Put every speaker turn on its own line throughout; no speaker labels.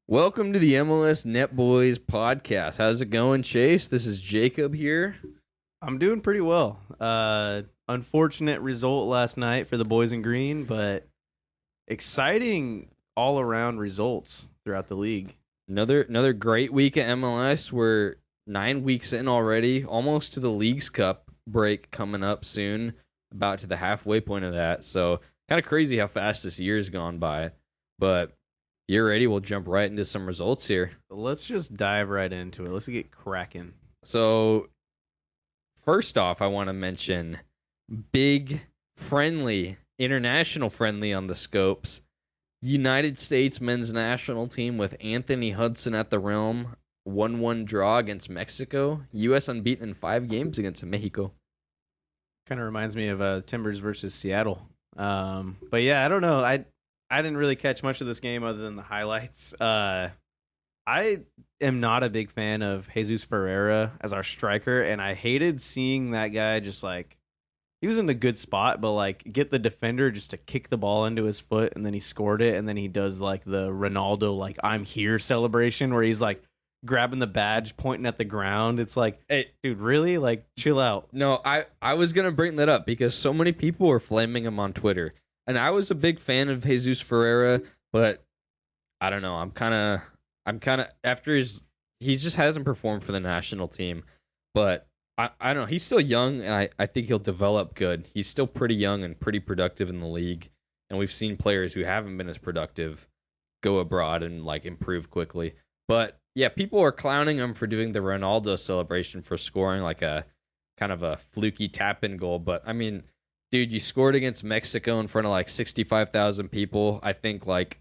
Welcome to the MLS Net Boys podcast. How's it going, Chase? This is Jacob here.
I'm doing pretty well. Unfortunate result last night for the boys in green, but exciting all around results throughout the league.
Another great week at MLS. We're 9 weeks in already, almost to the Leagues Cup break coming up soon, about to the halfway point of that. So kind of crazy how fast this year's gone by. But you're ready. We'll jump right into some results here.
Let's just dive right into it. Let's get cracking.
So first off, I want to mention big friendly, international friendly on the scopes. United States men's national team with Anthony Hudson at the realm. 1-1 draw against Mexico. U.S. unbeaten in 5 games against Mexico.
Kind of reminds me of Timbers versus Seattle. But yeah, I don't know. I didn't really catch much of this game other than the highlights. I am not a big fan of Jesus Ferreira as our striker, and I hated seeing that guy just like he was in a good spot, but like get the defender just to kick the ball into his foot, and then he scored it, and then he does like the Ronaldo like I'm here celebration where he's like grabbing the badge, pointing at the ground. It's like,
Hey,
dude, really? Like, chill out.
no, I was gonna bring that up because so many people were flaming him on Twitter, and I was a big fan of Jesus Ferreira, but I don't know. I'm kind of after he just hasn't performed for the national team, but I don't know. He's still young, and I think he'll develop good. He's still pretty young and pretty productive in the league, and we've seen players who haven't been as productive go abroad and like improve quickly. But yeah, people are clowning him for doing the Ronaldo celebration for scoring like a kind of a fluky tap in goal. But I mean, dude, you scored against Mexico in front of like 65,000 people. I think like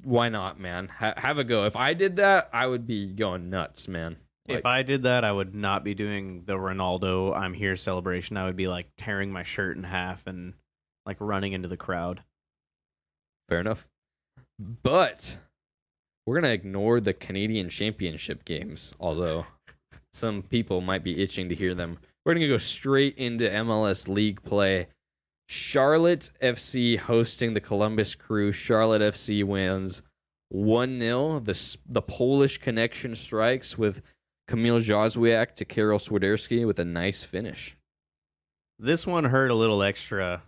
why not, man? Have a go. If I did that, I would be going nuts, man.
If
Like,
I did that, I would not be doing the Ronaldo I'm here celebration. I would be like tearing my shirt in half and like running into the crowd.
fair enough. But we're gonna ignore the Canadian Championship games, although some people might be itching to hear them. We're gonna go straight into MLS League play. Charlotte FC hosting the Columbus Crew. Charlotte FC wins 1-0. The Polish connection strikes with Kamil Jozwiak to Karol Swiderski with a nice finish.
This one hurt a little extra,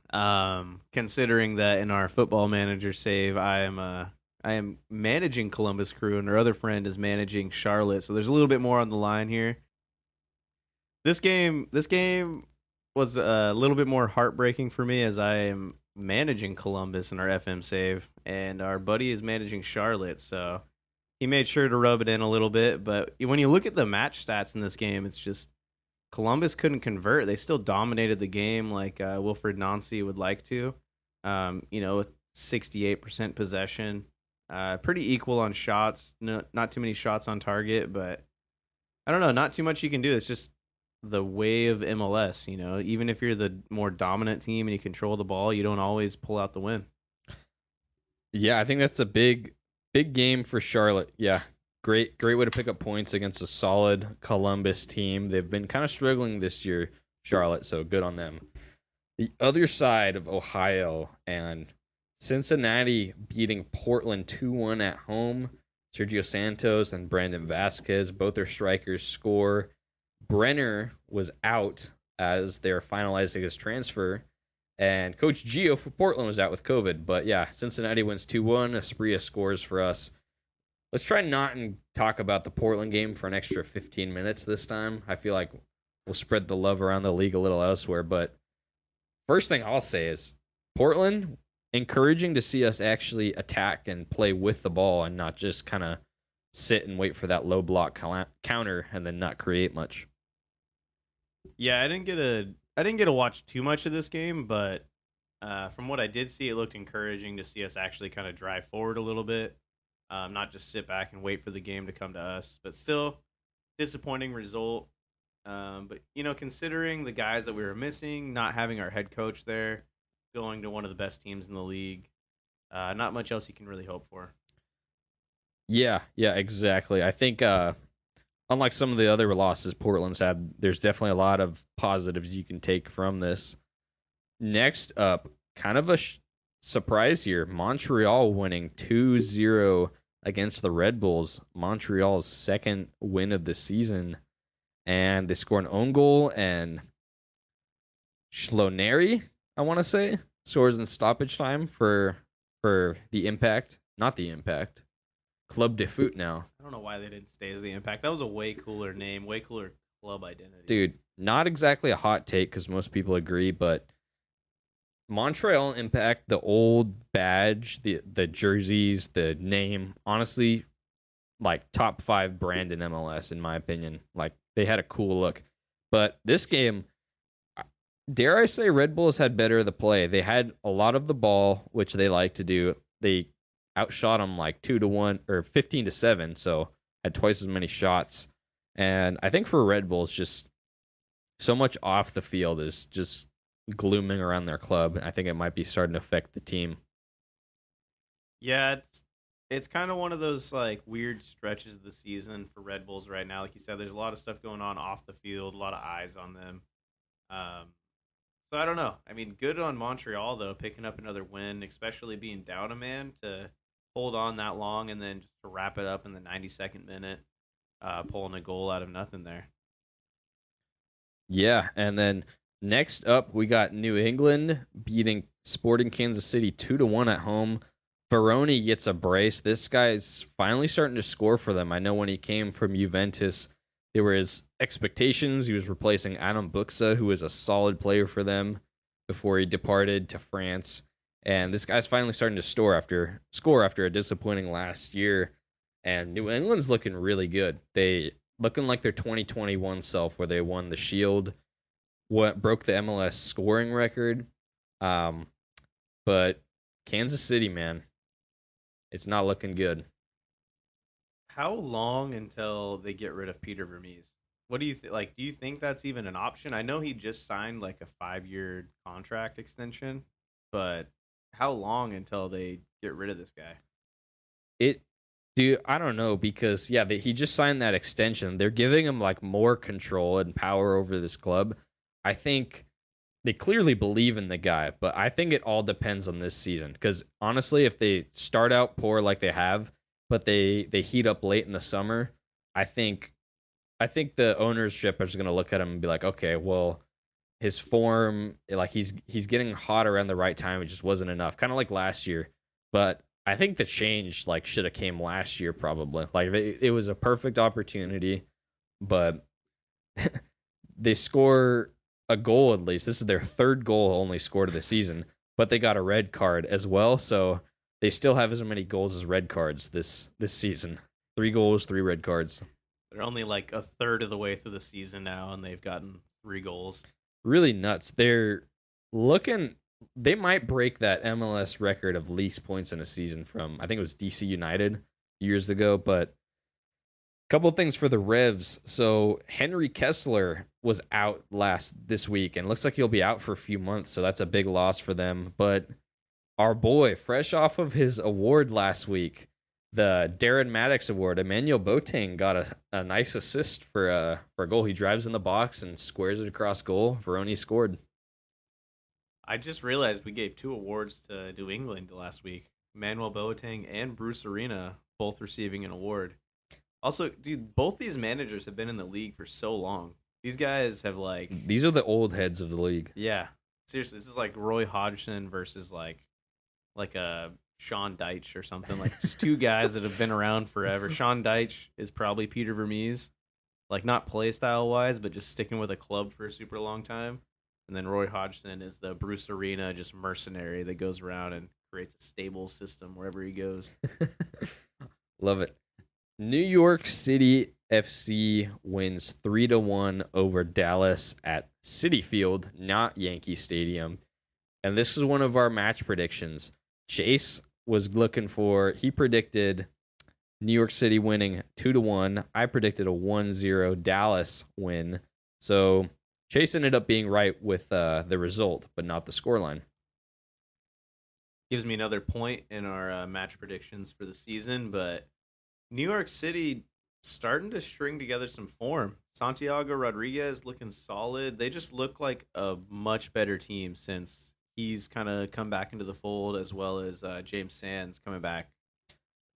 considering that in our football manager save, I am managing Columbus Crew, and our other friend is managing Charlotte. So there's a little bit more on the line here. This game was a little bit more heartbreaking for me as I am managing Columbus in our FM save, and our buddy is managing Charlotte. So he made sure to rub it in a little bit. But when you look at the match stats in this game, it's just Columbus couldn't convert. They still dominated the game like Wilfred Nancy would like to. With 68% possession, pretty equal on shots. No, not too many shots on target, but I don't know. Not too much you can do. It's just the way of MLS. Even if you're the more dominant team and you control the ball, you don't always pull out the win.
Yeah, I think that's a big game for Charlotte. Yeah. Great way to pick up points against a solid Columbus team. They've been kind of struggling this year, Charlotte, so good on them. The other side of Ohio and Cincinnati beating Portland 2-1 at home. Sergio Santos and Brandon Vasquez, both their strikers, score. Brenner was out as they're finalizing his transfer. And Coach Gio for Portland was out with COVID. But yeah, Cincinnati wins 2-1. Asprilla scores for us. Let's try not and talk about the Portland game for an extra 15 minutes this time. I feel like we'll spread the love around the league a little elsewhere. But first thing I'll say is Portland, encouraging to see us actually attack and play with the ball and not just kind of sit and wait for that low block counter and then not create much.
Yeah, I didn't get to watch too much of this game, but from what I did see, it looked encouraging to see us actually kind of drive forward a little bit, not just sit back and wait for the game to come to us. But still, disappointing result. But considering the guys that we were missing, not having our head coach there, going to one of the best teams in the league, not much else you can really hope for.
Yeah, exactly. I think unlike some of the other losses Portland's had, there's definitely a lot of positives you can take from this. Next up, kind of a surprise here. Montreal winning 2-0 against the Red Bulls, Montreal's second win of the season. And they score an own goal, and Schloneri, I want to say, scores in stoppage time for the Impact, not the Impact, Club de Foot now.
I don't know why they didn't stay as the Impact. That was a way cooler name, way cooler club identity.
Dude, not exactly a hot take because most people agree, but Montreal Impact, the old badge, the jerseys, the name, honestly, like top five brand in MLS in my opinion. Like they had a cool look, but this game, dare I say, Red Bulls had better of the play. They had a lot of the ball, which they like to do. They outshot them like 2-1 or 15-7, so had twice as many shots. And I think for Red Bulls, just so much off the field is just glooming around their club. I think it might be starting to affect the team.
Yeah, it's kind of one of those like weird stretches of the season for Red Bulls right now. Like you said, there's a lot of stuff going on off the field, a lot of eyes on them. Um, so I don't know. I mean, good on Montreal though, picking up another win, especially being down a man to hold on that long and then just to wrap it up in the 92nd minute, pulling a goal out of nothing there.
Yeah, and then next up we got New England beating Sporting Kansas City 2-1 at home. Veroni gets a brace. This guy's finally starting to score for them. I know when he came from Juventus, there were his expectations. He was replacing Adam Buxa, who was a solid player for them before he departed to France. And this guy's finally starting to score after a disappointing last year. And New England's looking really good. They looking like their 2021 self, where they won the Shield, what broke the MLS scoring record. Um, but Kansas City, man, it's not looking good.
How long until they get rid of Peter Vermees? What do you like? Do you think that's even an option? I know he just signed like a 5-year contract extension, but how long until they get rid of this guy?
It, dude, I don't know because yeah, he just signed that extension. They're giving him like more control and power over this club. I think they clearly believe in the guy, but I think it all depends on this season. Because honestly, if they start out poor like they have, but they heat up late in the summer, I think I think the ownership is going to look at him and be like, okay, well, his form, like he's getting hot around the right time. It just wasn't enough, kind of like last year. But I think the change like should have came last year probably. Like it was a perfect opportunity, but they score a goal at least. This is their third goal only scored of the season, but they got a red card as well. So they still have as many goals as red cards this season. 3 goals, 3 red cards.
They're only like a third of the way through the season now, and they've gotten 3 goals.
Really nuts. They're looking. They might break that MLS record of least points in a season from I think it was DC United years ago, but couple of things for the Revs. So Henry Kessler was out last this week, and looks like he'll be out for a few months. So that's a big loss for them. But our boy, fresh off of his award last week, the Darren Maddox Award, Emmanuel Boateng got a nice assist for a goal. He drives in the box and squares it across goal. Veroni scored.
I just realized we gave 2 awards to New England last week. Manuel Boateng and Bruce Arena both receiving an award. Also, dude, both these managers have been in the league for so long. These guys have like,
These are the old heads of the league.
yeah, seriously, this is like Roy Hodgson versus like a Sean Deitch or something. Like just two guys that have been around forever. Sean Deitch is probably Peter Vermees, like not play style wise, but just sticking with a club for a super long time. And then Roy Hodgson is the Bruce Arena, just mercenary that goes around and creates a stable system wherever he goes.
Love it. New York City FC wins 3-1 over Dallas at Citi Field, not Yankee Stadium. And this was one of our match predictions. Chase was looking for, he predicted New York City winning 2-1. I predicted a 1-0 Dallas win. So Chase ended up being right with the result, but not the scoreline.
Gives me another point in our match predictions for the season, but New York City starting to string together some form. Santiago Rodriguez looking solid. They just look like a much better team since he's kind of come back into the fold, as well as James Sands coming back.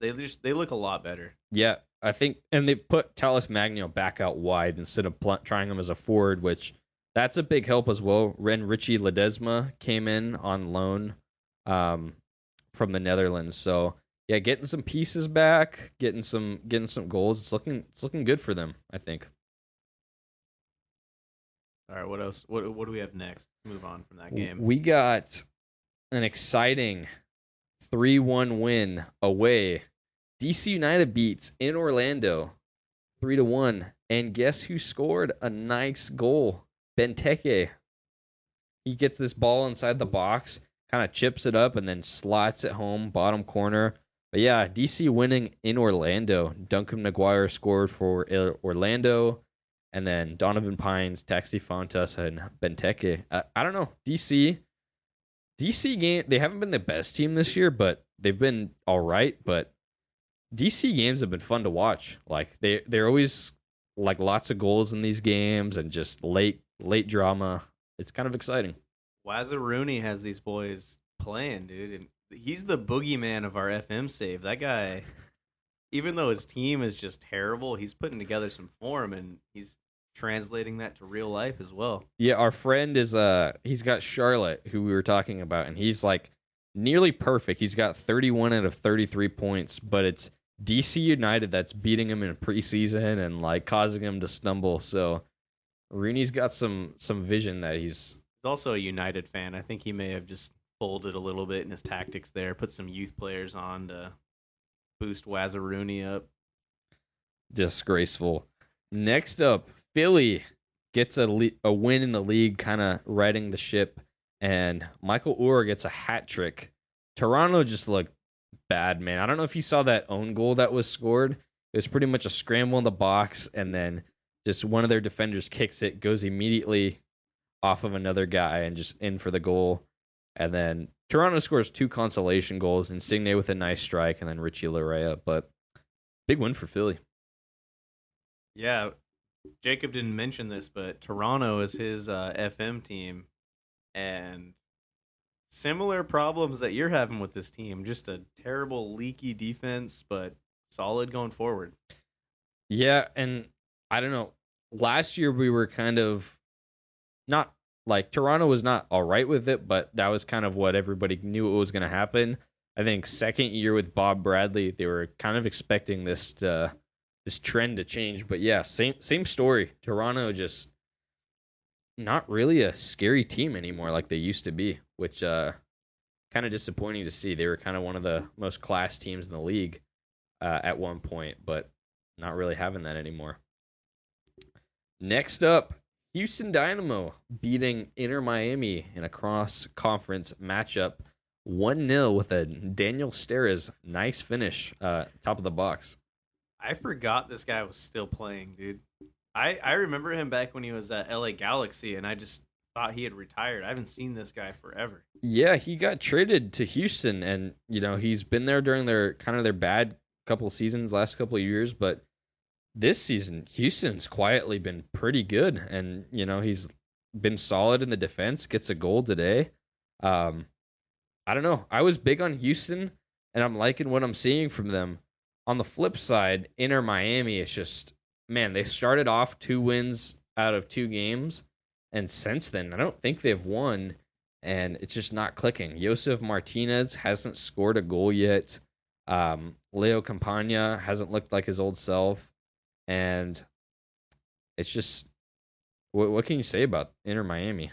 They look a lot better.
Yeah, I think, and they put Talis Magno back out wide instead of trying him as a forward, which that's a big help as well. Richie Ledesma came in on loan um, from the Netherlands, so yeah, getting some pieces back, getting some goals. It's looking good for them, I think.
All right, what else? What do we have next? Move on from that game.
We got an exciting 3-1 win away. DC United beats in Orlando 3-1. And guess who scored a nice goal? Benteke. He gets this ball inside the box, kind of chips it up, and then slots it home, bottom corner. But yeah, DC winning in Orlando. Duncan McGuire scored for Orlando, and then Donovan Pines, Taxi Fontas, and Benteke. I don't know. DC game. They haven't been the best team this year, but they've been all right. But DC games have been fun to watch. Like they're always like lots of goals in these games and just late drama. It's kind of exciting.
Wazaruni has these boys playing, dude, and he's the boogeyman of our FM save. That guy, even though his team is just terrible, he's putting together some form and he's translating that to real life as well.
Yeah, our friend is he's got Charlotte who we were talking about, and he's like nearly perfect. He's got 31 out of 33 points, but it's DC United that's beating him in preseason and like causing him to stumble. So Rooney's got some vision that he's
He's also a United fan. I think he may have just folded a little bit in his tactics there, put some youth players on to boost Wazaruni up.
disgraceful. Next up, Philly gets a win in the league, kind of riding the ship, and Michael Orr gets a hat trick. Toronto just looked bad, man. I don't know if you saw that own goal that was scored. It was pretty much a scramble in the box, and then just one of their defenders kicks it, goes immediately off of another guy, and just in for the goal. And then Toronto scores two consolation goals, Insigne with a nice strike, and then Richie Larea. But big win for Philly.
Yeah, Jacob didn't mention this, but Toronto is his FM team, and similar problems that you're having with this team. Just a terrible, leaky defense, but solid going forward.
Yeah, and I don't know. Last year we were kind of not like Toronto was not all right with it, but that was kind of what everybody knew what was going to happen. I think second year with Bob Bradley, they were kind of expecting this trend to change, but yeah, same story. Toronto just not really a scary team anymore like they used to be, which kind of disappointing to see. They were kind of one of the most class teams in the league at one point, but not really having that anymore. Next up, Houston Dynamo beating Inter Miami in a cross conference matchup 1-0 with a Daniel Steres nice finish, top of the box.
I forgot this guy was still playing, dude. I remember him back when he was at LA Galaxy, and I just thought he had retired. I haven't seen this guy forever.
Yeah, he got traded to Houston, and he's been there during their bad couple of seasons, last couple of years, but this season Houston's quietly been pretty good, and he's been solid in the defense. Gets a goal today. Um, I don't know. I was big on Houston, and I'm liking what I'm seeing from them. On the flip side, Inter Miami is just, man, they started off 2 wins out of 2 games, and since then, I don't think they've won, and it's just not clicking. Josef Martinez hasn't scored a goal yet. Leo Campagna hasn't looked like his old self, and it's just, what can you say about Inter Miami?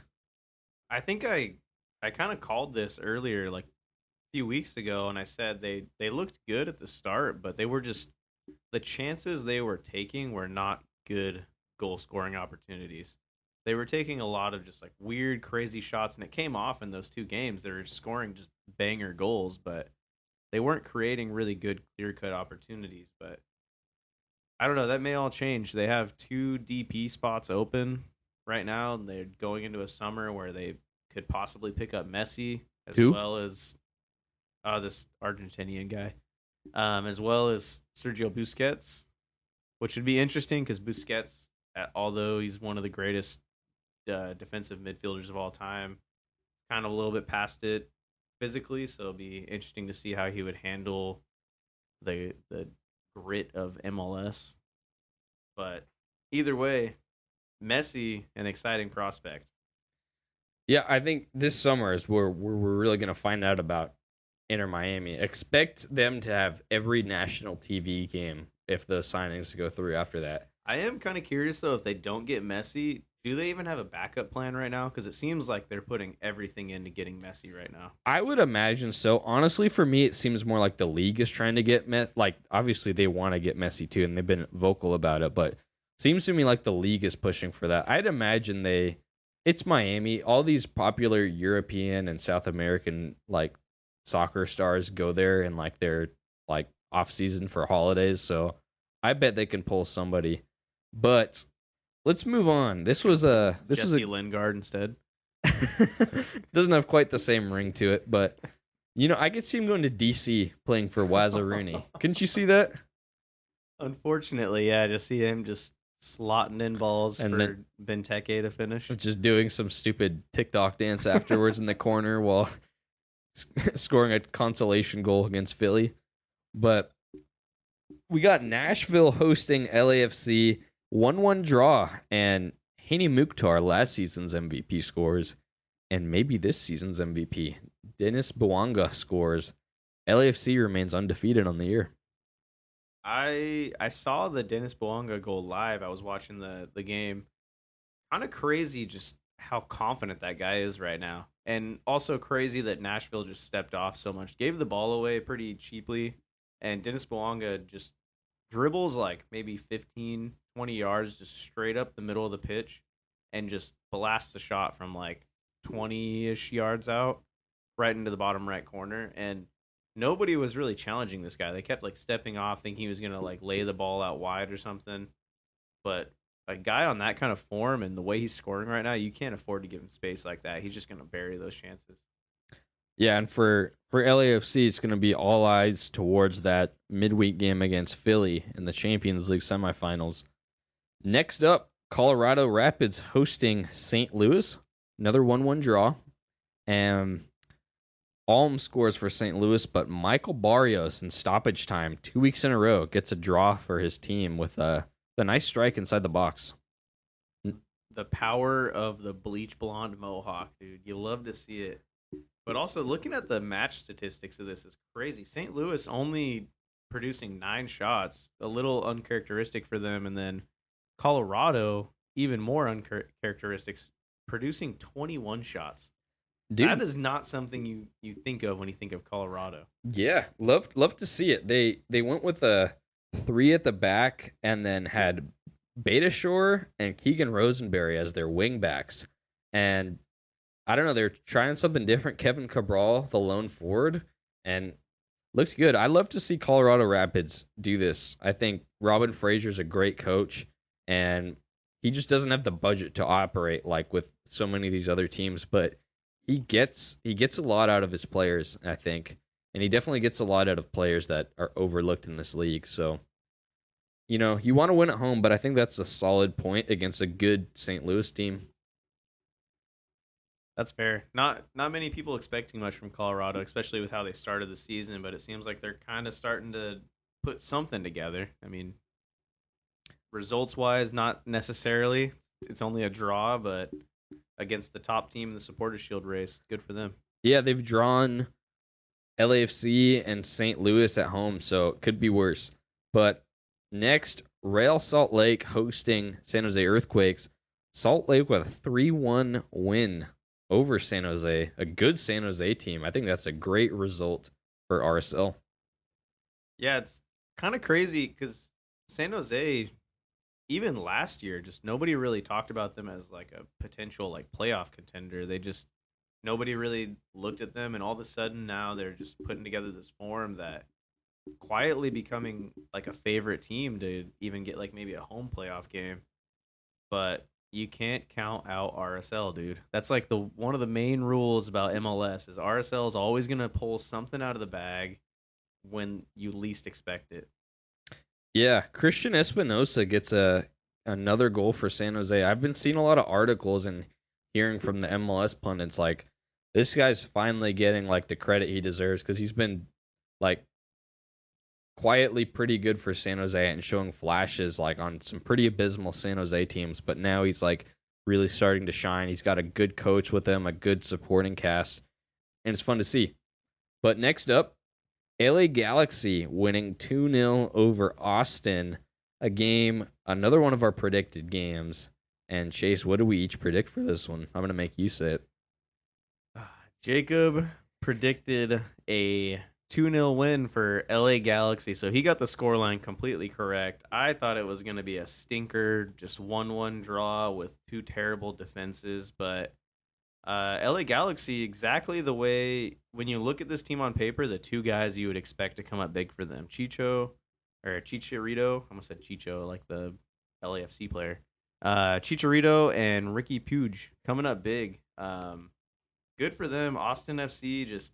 I think I kind of called this earlier, like a few weeks ago, and I said they looked good at the start, but they were just the chances they were taking were not good goal scoring opportunities. They were taking a lot of just like weird, crazy shots, and it came off in those 2 games. They were scoring just banger goals, but they weren't creating really good, clear cut opportunities. But I don't know. That may all change. They have 2 DP spots open right now, and they're going into a summer where they could possibly pick up Messi as
Who?
well as this Argentinian guy, as well as Sergio Busquets, which would be interesting because Busquets, although he's one of the greatest defensive midfielders of all time, kind of a little bit past it physically. So it'll be interesting to see how he would handle the grit of MLS. But either way, Messi, an exciting prospect.
Yeah, I think this summer is where we're really going to find out about Inter Miami. Expect them to have every national TV game if the signings go through after that.
I am kind of curious though if they don't get Messi, do they even have a backup plan right now? Because it seems like they're putting everything into getting Messi right now.
I would imagine so. Honestly, for me, it seems more like the league is trying to get like obviously they want to get Messi too, and they've been vocal about it. But seems to me like the league is pushing for that. I'd imagine it's Miami. All these popular European and South American like soccer stars go there and like their like off season for holidays. So I bet they can pull somebody. But let's move on. This was
Jesse
a
Lingard instead.
doesn't have quite the same ring to it, but I could see him going to DC playing for Rooney. Couldn't you see that?
Unfortunately, yeah, to see him just slotting in balls
And
for
then
Benteke to finish.
just doing some stupid TikTok dance afterwards in the corner while scoring a consolation goal against Philly. But we got Nashville hosting LAFC 1-1 draw, and Hani Mukhtar, last season's MVP, scores, and maybe this season's MVP. Dennis Bouanga scores. LAFC remains undefeated on the year.
I saw the Dennis Bouanga goal live. I was watching the game. Kind of crazy just how confident that guy is right now. And also crazy that Nashville just stepped off so much. Gave the ball away pretty cheaply. And Dennis Bouanga just dribbles like maybe 15, 20 yards just straight up the middle of the pitch and just blasts a shot from like 20-ish yards out right into the bottom right corner. And nobody was really challenging this guy. They kept like stepping off thinking he was going to like lay the ball out wide or something. But a guy on that kind of form and the way he's scoring right now, you can't afford to give him space like that. He's just going to bury those chances.
Yeah, and for LAFC, it's going to be all eyes towards that midweek game against Philly in the Champions League semifinals. Next up, Colorado Rapids hosting St. Louis. Another 1-1 draw. And Alm scores for St. Louis, but Michael Barrios in stoppage time, 2 weeks in a row, gets a draw for his team with a nice strike inside the box.
The power of the bleach blonde mohawk, dude. You love to see it. But also looking at the match statistics of this is crazy. St. Louis only producing 9 shots, a little uncharacteristic for them, and then Colorado even more uncharacteristics, producing 21 shots.
Dude,
that is not something you think of when you think of Colorado.
Yeah, love to see it. They went with a 3 at the back and then had Beta Shore and Keegan Rosenberry as their wing backs. And I don't know, they're trying something different. Kevin Cabral, the lone forward, and looked good. I love to see Colorado Rapids do this. I think Robin Frazier's a great coach, and he just doesn't have the budget to operate like with so many of these other teams, but he gets a lot out of his players, I think. And he definitely gets a lot out of players that are overlooked in this league. So, you want to win at home, but I think that's a solid point against a good St. Louis team.
That's fair. Not many people expecting much from Colorado, especially with how they started the season, but it seems like they're kind of starting to put something together. I mean, results-wise, not necessarily. It's only a draw, but against the top team in the Supporters Shield race, good for them.
Yeah, they've drawn LAFC and St. Louis at home, so it could be worse. But next, Real Salt Lake hosting San Jose Earthquakes. Salt Lake with a 3-1 win over San Jose, a good San Jose team. I think that's a great result for RSL.
Yeah, it's kind of crazy because San Jose, even last year, just nobody really talked about them as like a potential like playoff contender. Nobody really looked at them, and all of a sudden now they're just putting together this form that quietly becoming like a favorite team to even get like maybe a home playoff game. But you can't count out RSL, dude. That's like the one of the main rules about MLS is RSL is always gonna pull something out of the bag when you least expect it.
Yeah, Christian Espinosa gets another goal for San Jose. I've been seeing a lot of articles and hearing from the MLS pundits like this guy's finally getting like the credit he deserves because he's been like quietly pretty good for San Jose and showing flashes like on some pretty abysmal San Jose teams, but now he's like really starting to shine. He's got a good coach with him, a good supporting cast, and it's fun to see. But next up, LA Galaxy winning 2-0 over Austin, a game, another one of our predicted games. And Chase, what do we each predict for this one? I'm going to make you say it.
Jacob predicted a 2-0 win for LA Galaxy, so he got the scoreline completely correct. I thought it was going to be a stinker, just 1-1 draw with two terrible defenses, but LA Galaxy, exactly the way, when you look at this team on paper, the two guys you would expect to come up big for them. Chicharito, I almost said Chicho, like the LAFC player. Chicharito and Ricky Puig coming up big. Good for them. Austin FC, just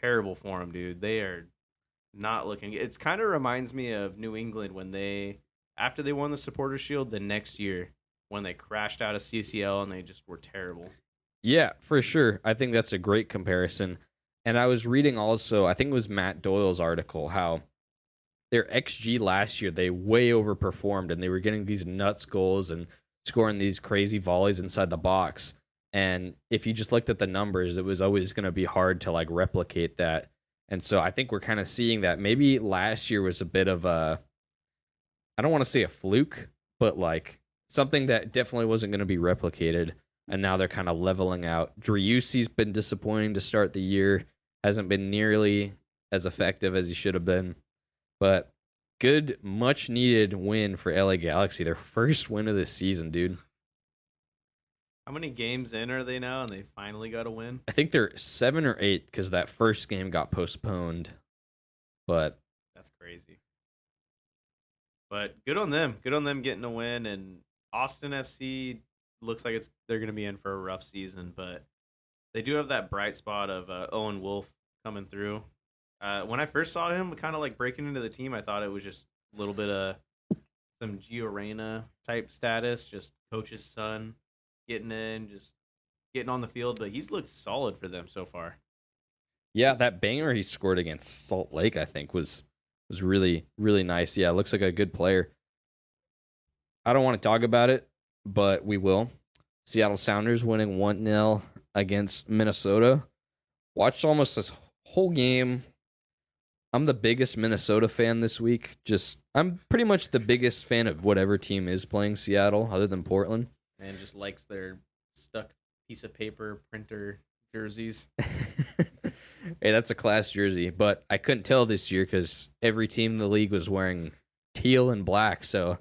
terrible for them, dude. They are not looking. It's kind of reminds me of New England when after they won the Supporters Shield the next year, when they crashed out of CCL and they just were terrible.
Yeah, for sure. I think that's a great comparison. And I was reading also, I think it was Matt Doyle's article, how their XG last year, they way overperformed and they were getting these nuts goals and scoring these crazy volleys inside the box. And if you just looked at the numbers, it was always going to be hard to like replicate that. And so I think we're kind of seeing that. Maybe last year was a bit of I don't want to say a fluke, but like something that definitely wasn't going to be replicated. And now they're kind of leveling out. Driussi's been disappointing to start the year. Hasn't been nearly as effective as he should have been. But good, much needed win for LA Galaxy. Their first win of the season, dude.
How many games in are they now and they finally got a win?
I think they're 7 or 8 because that first game got postponed. But
that's crazy. But good on them. Good on them getting a win. And Austin FC looks like they're going to be in for a rough season, but they do have that bright spot of Owen Wolf coming through. When I first saw him kind of like breaking into the team, I thought it was just a little bit of some Gio Reyna type status, just coach's son getting in, just getting on the field, but he's looked solid for them so far.
Yeah, that banger he scored against Salt Lake, I think, was really, really nice. Yeah, looks like a good player. I don't want to talk about it, but we will. Seattle Sounders winning 1-0 against Minnesota. Watched almost this whole game. I'm the biggest Minnesota fan this week. I'm pretty much the biggest fan of whatever team is playing Seattle, other than Portland.
And just likes their stuck piece of paper printer jerseys.
Hey, that's a class jersey, but I couldn't tell this year because every team in the league was wearing teal and black. So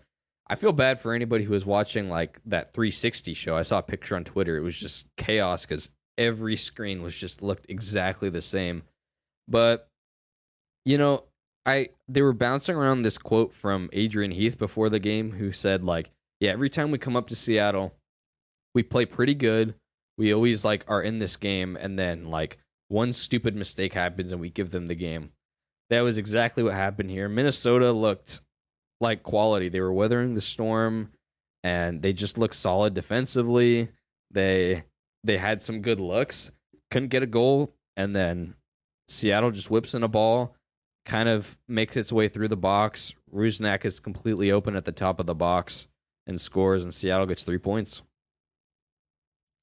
I feel bad for anybody who was watching like that 360 show. I saw a picture on Twitter. It was just chaos because every screen was just looked exactly the same. But you know, they were bouncing around this quote from Adrian Heath before the game, who said like, "Yeah, every time we come up to Seattle, we play pretty good. We always like are in this game, and then like one stupid mistake happens and we give them the game." That was exactly what happened here. Minnesota looked like quality. They were weathering the storm, and they just looked solid defensively. They had some good looks, couldn't get a goal, and then Seattle just whips in a ball, kind of makes its way through the box. Rusnak is completely open at the top of the box and scores, and Seattle gets 3 points.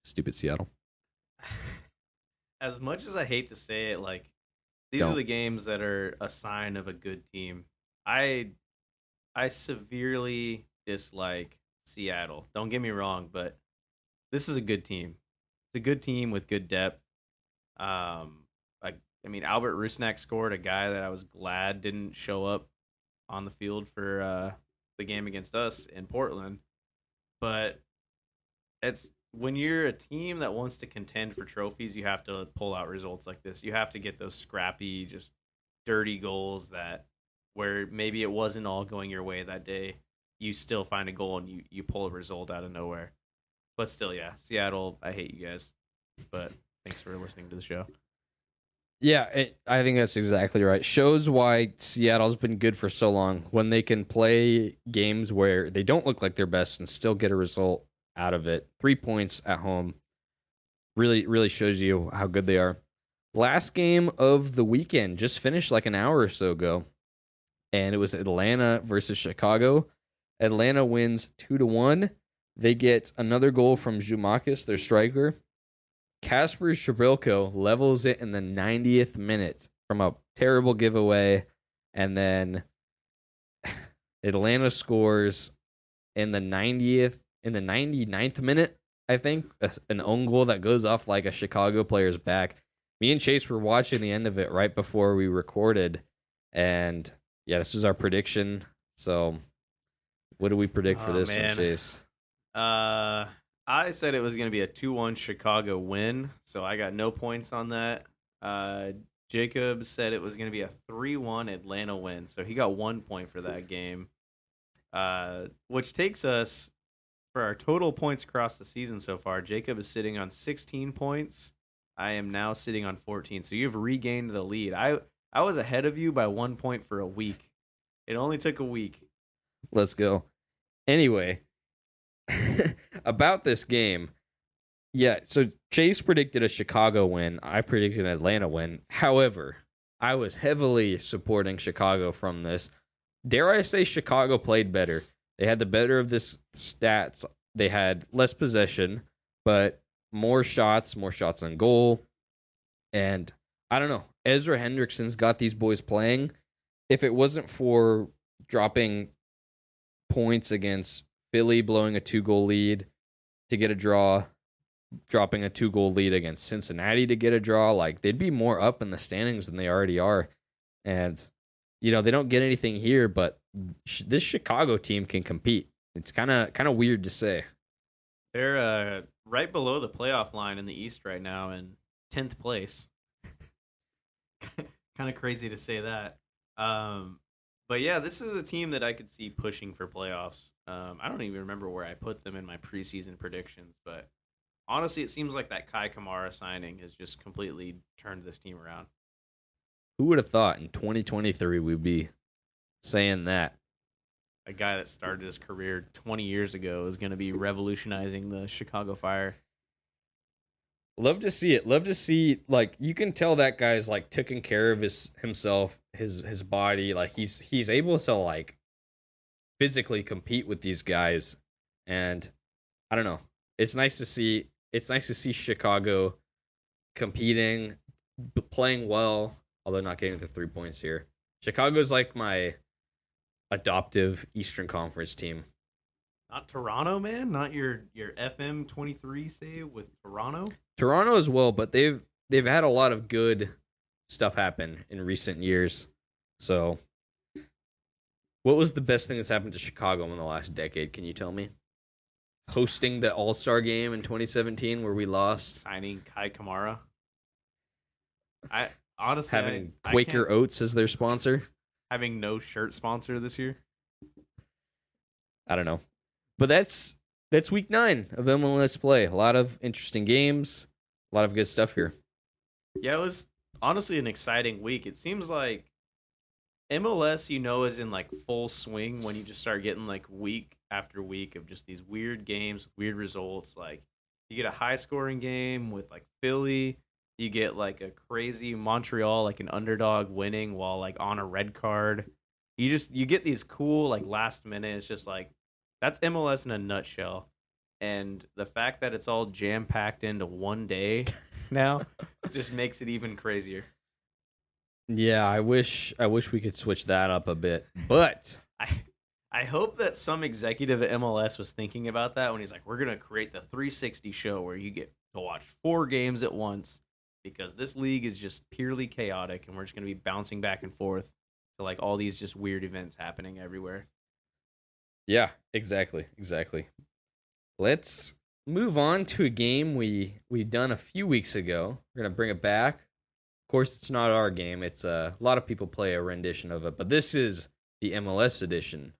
Stupid Seattle.
As much as I hate to say it, like these are the games that are a sign of a good team. I severely dislike Seattle. Don't get me wrong, but this is a good team. It's a good team with good depth. I mean, Albert Rusnak scored, a guy that I was glad didn't show up on the field for the game against us in Portland. But it's when you're a team that wants to contend for trophies, you have to pull out results like this. You have to get those scrappy, just dirty goals that where maybe it wasn't all going your way that day. You still find a goal and you pull a result out of nowhere. But still, yeah, Seattle, I hate you guys. But thanks for listening to the show.
Yeah, I think that's exactly right. Shows why Seattle's been good for so long. When they can play games where they don't look like their best and still get a result out of it. 3 points at home really, really shows you how good they are. Last game of the weekend just finished like an hour or so ago. and it was Atlanta versus Chicago. Atlanta wins 2-1. They get another goal from Zoumakis, their striker. Kasper Shabilko levels it in the 90th minute from a terrible giveaway, and then Atlanta scores in the 90th in the 99th minute, I think, an own goal that goes off like a Chicago player's back. Me and Chase were watching the end of it right before we recorded, and yeah, this was our prediction. So, what do we predict for
Oh
this one,
man.
Chase?
Uh, I said it was going to be a 2-1 Chicago win, so I got no points on that. Uh, Jacob said it was going to be a 3-1 Atlanta win, so he got 1 point for that game. Which takes us for our total points across the season so far. Jacob is sitting on 16 points. I am now sitting on 14. So you've regained the lead. I was ahead of you by 1 point for a week. It only took a week.
Let's go. Anyway, about this game, yeah, so Chase predicted a Chicago win. I predicted an Atlanta win. However, I was heavily supporting Chicago from this. Dare I say Chicago played better. They had the better of this stats. They had less possession, but more shots on goal. And I don't know. Ezra Hendrickson's got these boys playing. If it wasn't for dropping points against Philly, blowing a 2-goal lead to get a draw, dropping a 2-goal lead against Cincinnati to get a draw, like they'd be more up in the standings than they already are. And they don't get anything here, but this Chicago team can compete. It's kind of weird to say.
They're right below the playoff line in the East right now in 10th place. Kind of crazy to say that. But yeah, this is a team that I could see pushing for playoffs. I don't even remember where I put them in my preseason predictions, but honestly, it seems like that Kai Kamara signing has just completely turned this team around.
Who would have thought in 2023 we'd be saying that?
A guy that started his career 20 years ago is going to be revolutionizing the Chicago Fire.
Love to see it. Love to see, like, you can tell that guy's like taking care of himself, his body. Like he's able to like physically compete with these guys, and I don't know. It's nice to see. It's nice to see Chicago competing, playing well, although not getting the 3 points here. Chicago's like my adoptive Eastern Conference team.
Not Toronto, man. Not your FM 23 save with Toronto.
Toronto as well, but they've had a lot of good stuff happen in recent years. So, what was the best thing that's happened to Chicago in the last decade? Can you tell me? Hosting the All-Star game in 2017 where we lost.
Signing Kai Kamara. I honestly
Having
I
Quaker
can't,
Oats as their sponsor.
having no shirt sponsor this year.
I don't know. But that's week 9 of MLS play. A lot of interesting games, a lot of good stuff here.
Yeah, it was honestly an exciting week. It seems like MLS, is in like full swing when you just start getting like week after week of just these weird games, weird results. Like you get a high scoring game with like Philly, you get like a crazy Montreal, like an underdog winning while like on a red card. You get these cool like last minute. It's just like that's MLS in a nutshell. And the fact that it's all jam packed into one day now just makes it even crazier.
Yeah, I wish we could switch that up a bit. But
I I hope that some executive at MLS was thinking about that when he's like, "We're gonna create the 360 show where you get to watch 4 games at once because this league is just purely chaotic, and we're just gonna be bouncing back and forth to like all these just weird events happening everywhere."
yeah, exactly. Let's move on to a game we done a few weeks ago. We're gonna bring it back. Of course, it's not our game. It's a lot of people play a rendition of it, but this is the MLS edition.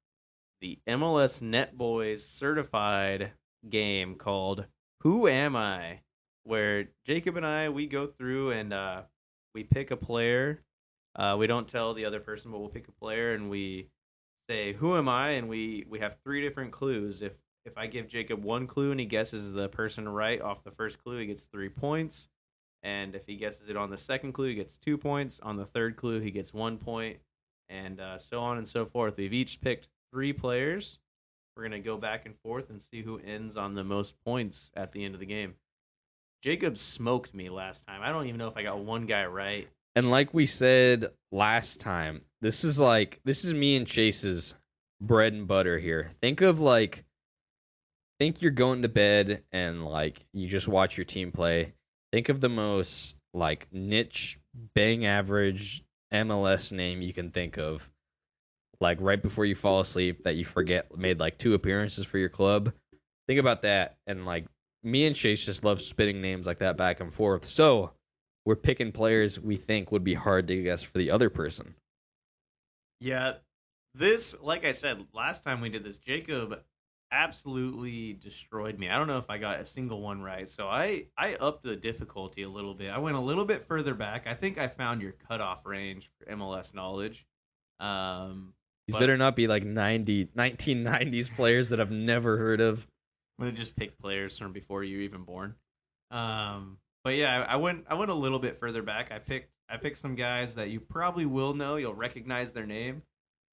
The MLS Net Boys certified game called Who Am I? Where Jacob and I we go through and we pick a player. We don't tell the other person, but we'll pick a player and we say who am I, and we have 3 different clues. If I give Jacob one clue and he guesses the person right off the first clue, he gets 3 points. And if he guesses it on the second clue, he gets 2 points. On the third clue, he gets 1 point. and so on and so forth. We've each picked 3 players. We're going to go back and forth and see who ends on the most points at the end of the game. Jacob smoked me last time. I don't even know if I got one guy right.
And like we said last time, this is me and Chase's bread and butter here. Think you're going to bed and like you just watch your team play. Think of the most like niche, bang average MLS name you can think of. Like right before you fall asleep that you forget made like 2 appearances for your club. Think about that. And like me and Chase just love spitting names like that back and forth. So we're picking players we think would be hard to guess for the other person.
Yeah, like I said, last time we did this, Jacob absolutely destroyed me. I don't know if I got a single one right. So I upped the difficulty a little bit. I went a little bit further back. I think I found your cutoff range for MLS knowledge.
These
But
better not be like 1990s players that I've never heard of.
I'm gonna just pick players from before you were even born. But yeah, I went a little bit further back. I picked some guys that you probably will know. You'll recognize their name,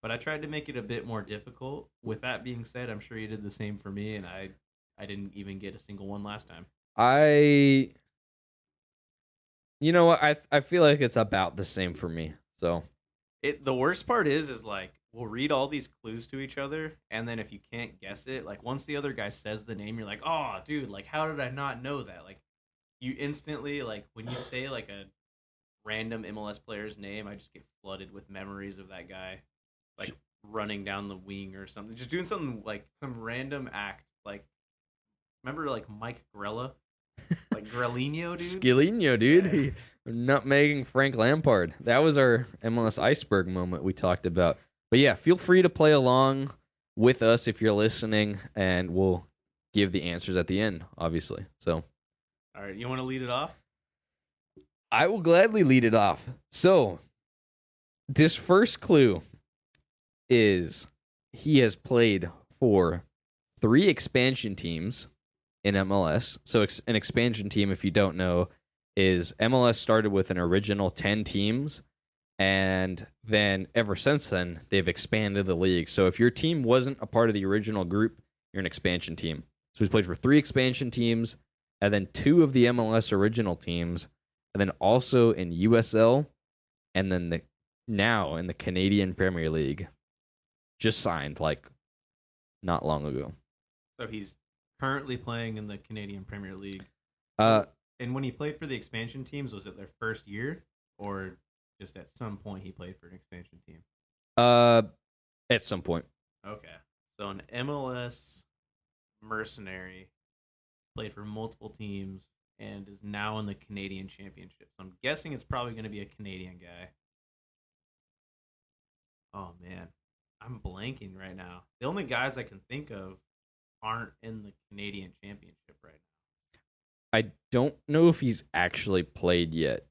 but I tried to make it a bit more difficult. With that being said, I'm sure you did the same for me, and I didn't even get a single one last time.
I You know what? I feel like it's about the same for me. So
The worst part is like we'll read all these clues to each other, and then if you can't guess it, like once the other guy says the name, you're like, oh, dude, like how did I not know that? Like you instantly like when you say like a random MLS player's name, I just get flooded with memories of that guy, like running down the wing or something, just doing something like some random act. Like remember like Mike Grella, like Grelino, dude.
Skillinho, dude,
Yeah.
he nutmegging Frank Lampard. That was our MLS iceberg moment we talked about. But yeah, feel free to play along with us if you're listening, and we'll give the answers at the end, obviously. So
All right, you want to lead it off?
I will gladly lead it off. So this first clue is he has played for 3 expansion teams in MLS. So an expansion team, if you don't know, is MLS started with an original 10 teams, and then ever since then they've expanded the league. So if your team wasn't a part of the original group, you're an expansion team. So he's played for 3 expansion teams, and then 2 of the MLS original teams, and then also in USL, and then now in the Canadian Premier League. Just signed like not long ago.
So he's currently playing in the Canadian Premier League.
Uh,
So, and when he played for the expansion teams, was it their first year, or just at some point he played for an expansion team?
uh, at some point.
Okay, so an MLS mercenary played for multiple teams and is now in the Canadian Championship. So I'm guessing it's probably going to be a Canadian guy. Oh man, I'm blanking right now. The only guys I can think of aren't in the Canadian Championship right
I don't know if he's actually played yet.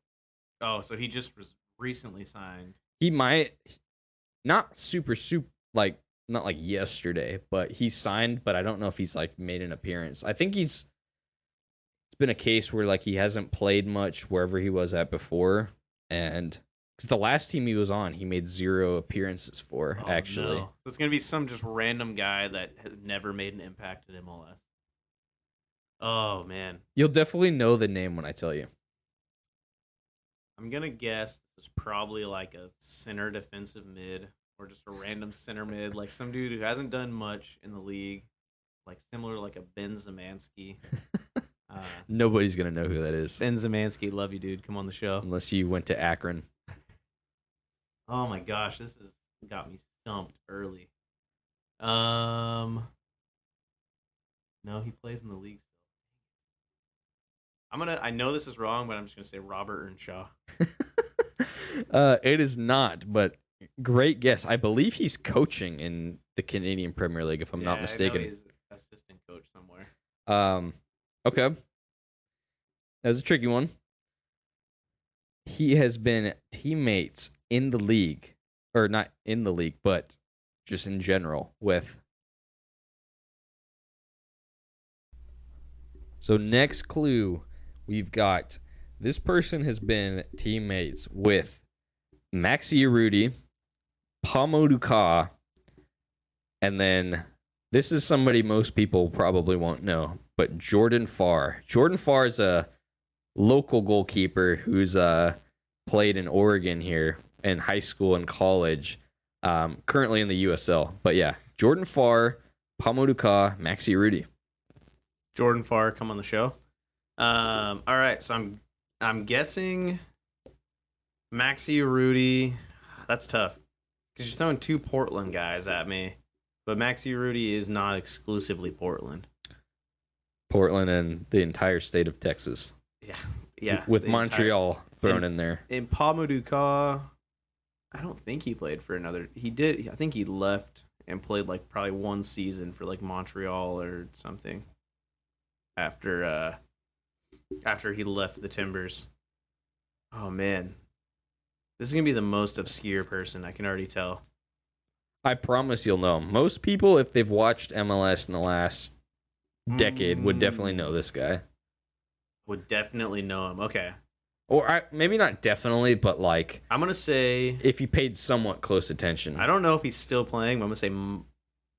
now. Oh, so he just was recently signed.
He might not super like not like yesterday, but he's signed. But I don't know if he's like made an appearance. I think it's been a case where like he hasn't played much wherever he was at before, and because the last team he was on, he made 0 appearances for
Oh
actually.
no, so it's gonna be some just random guy that has never made an impact at MLS. Oh man,
You'll definitely know the name when I tell you.
I'm gonna guess it's probably like a center defensive mid or just a random center mid, like some dude who hasn't done much in the league, like similar to like a Ben Zemansky.
Nobody's gonna know who that is
Ben Zemansky, love you, dude. Come on the show.
unless you went to Akron.
Oh my gosh, this has got me stumped early. Um, no, he plays in the league still. I know this is wrong, but I'm just gonna say Robert Earnshaw.
It is not, but great guess. I believe he's coaching in the Canadian Premier League, if I'm not
I know
mistaken.
he's assistant coach somewhere.
Okay, that was a tricky one. He has been teammates in the league, or not in the league, but just in general with. So next clue, we've got this person has been teammates with Maxi Urruti, Pamoduka, and then this is somebody most people probably won't know, but Jordan Farr. Jordan Farr is a local goalkeeper who's played in Oregon here in high school and college, currently in the USL. But yeah, Jordan Farr, Pamoduka, Maxi Rudy.
Jordan Farr, come on the show. All right, so I'm guessing Maxi Rudy. That's tough because you're throwing two Portland guys at me, but Maxi Rudy is not exclusively Portland.
Portland and the entire state of Texas.
Yeah.
With Montreal thrown in there.
In Pamoduka, I don't think he played for another. He did. I think he left and played like probably one season for like Montreal or something. After he left the Timbers. Oh man, this is gonna be the most obscure person. I can already tell.
I promise you'll know him. Most people, if they've watched MLS in the last decade, would definitely know this guy.
Would definitely know him. Okay.
Or maybe not definitely, but like
I'm gonna say
if you paid somewhat close attention.
I don't know if he's still playing, but I'm gonna say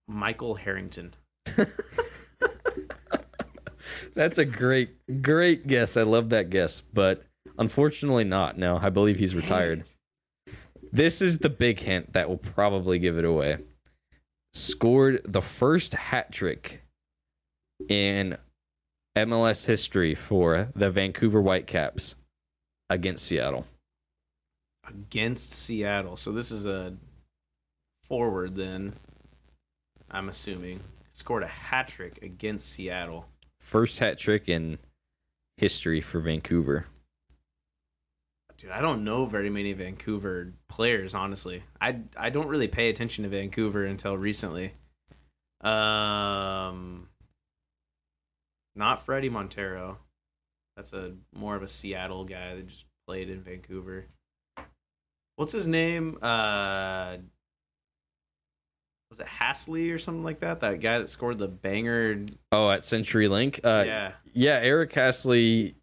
Michael Harrington.
That's a great guess. I love that guess, but unfortunately not. No, I believe he's retired. This is the big hint that will probably give it away. Scored the first hat trick in MLS history for the Vancouver Whitecaps against Seattle.
Against Seattle. So this is a forward then, I'm assuming. Scored a hat trick against Seattle.
First hat trick in history for Vancouver.
Dude, I don't know very many Vancouver players, honestly. I don't really pay attention to Vancouver until recently. Not Freddie Montero. That's more of a Seattle guy that just played in Vancouver. What's his name? Was it Hasley or something like that? That guy that scored the banger.
Oh, at Century Link?
Yeah,
Eric Hasley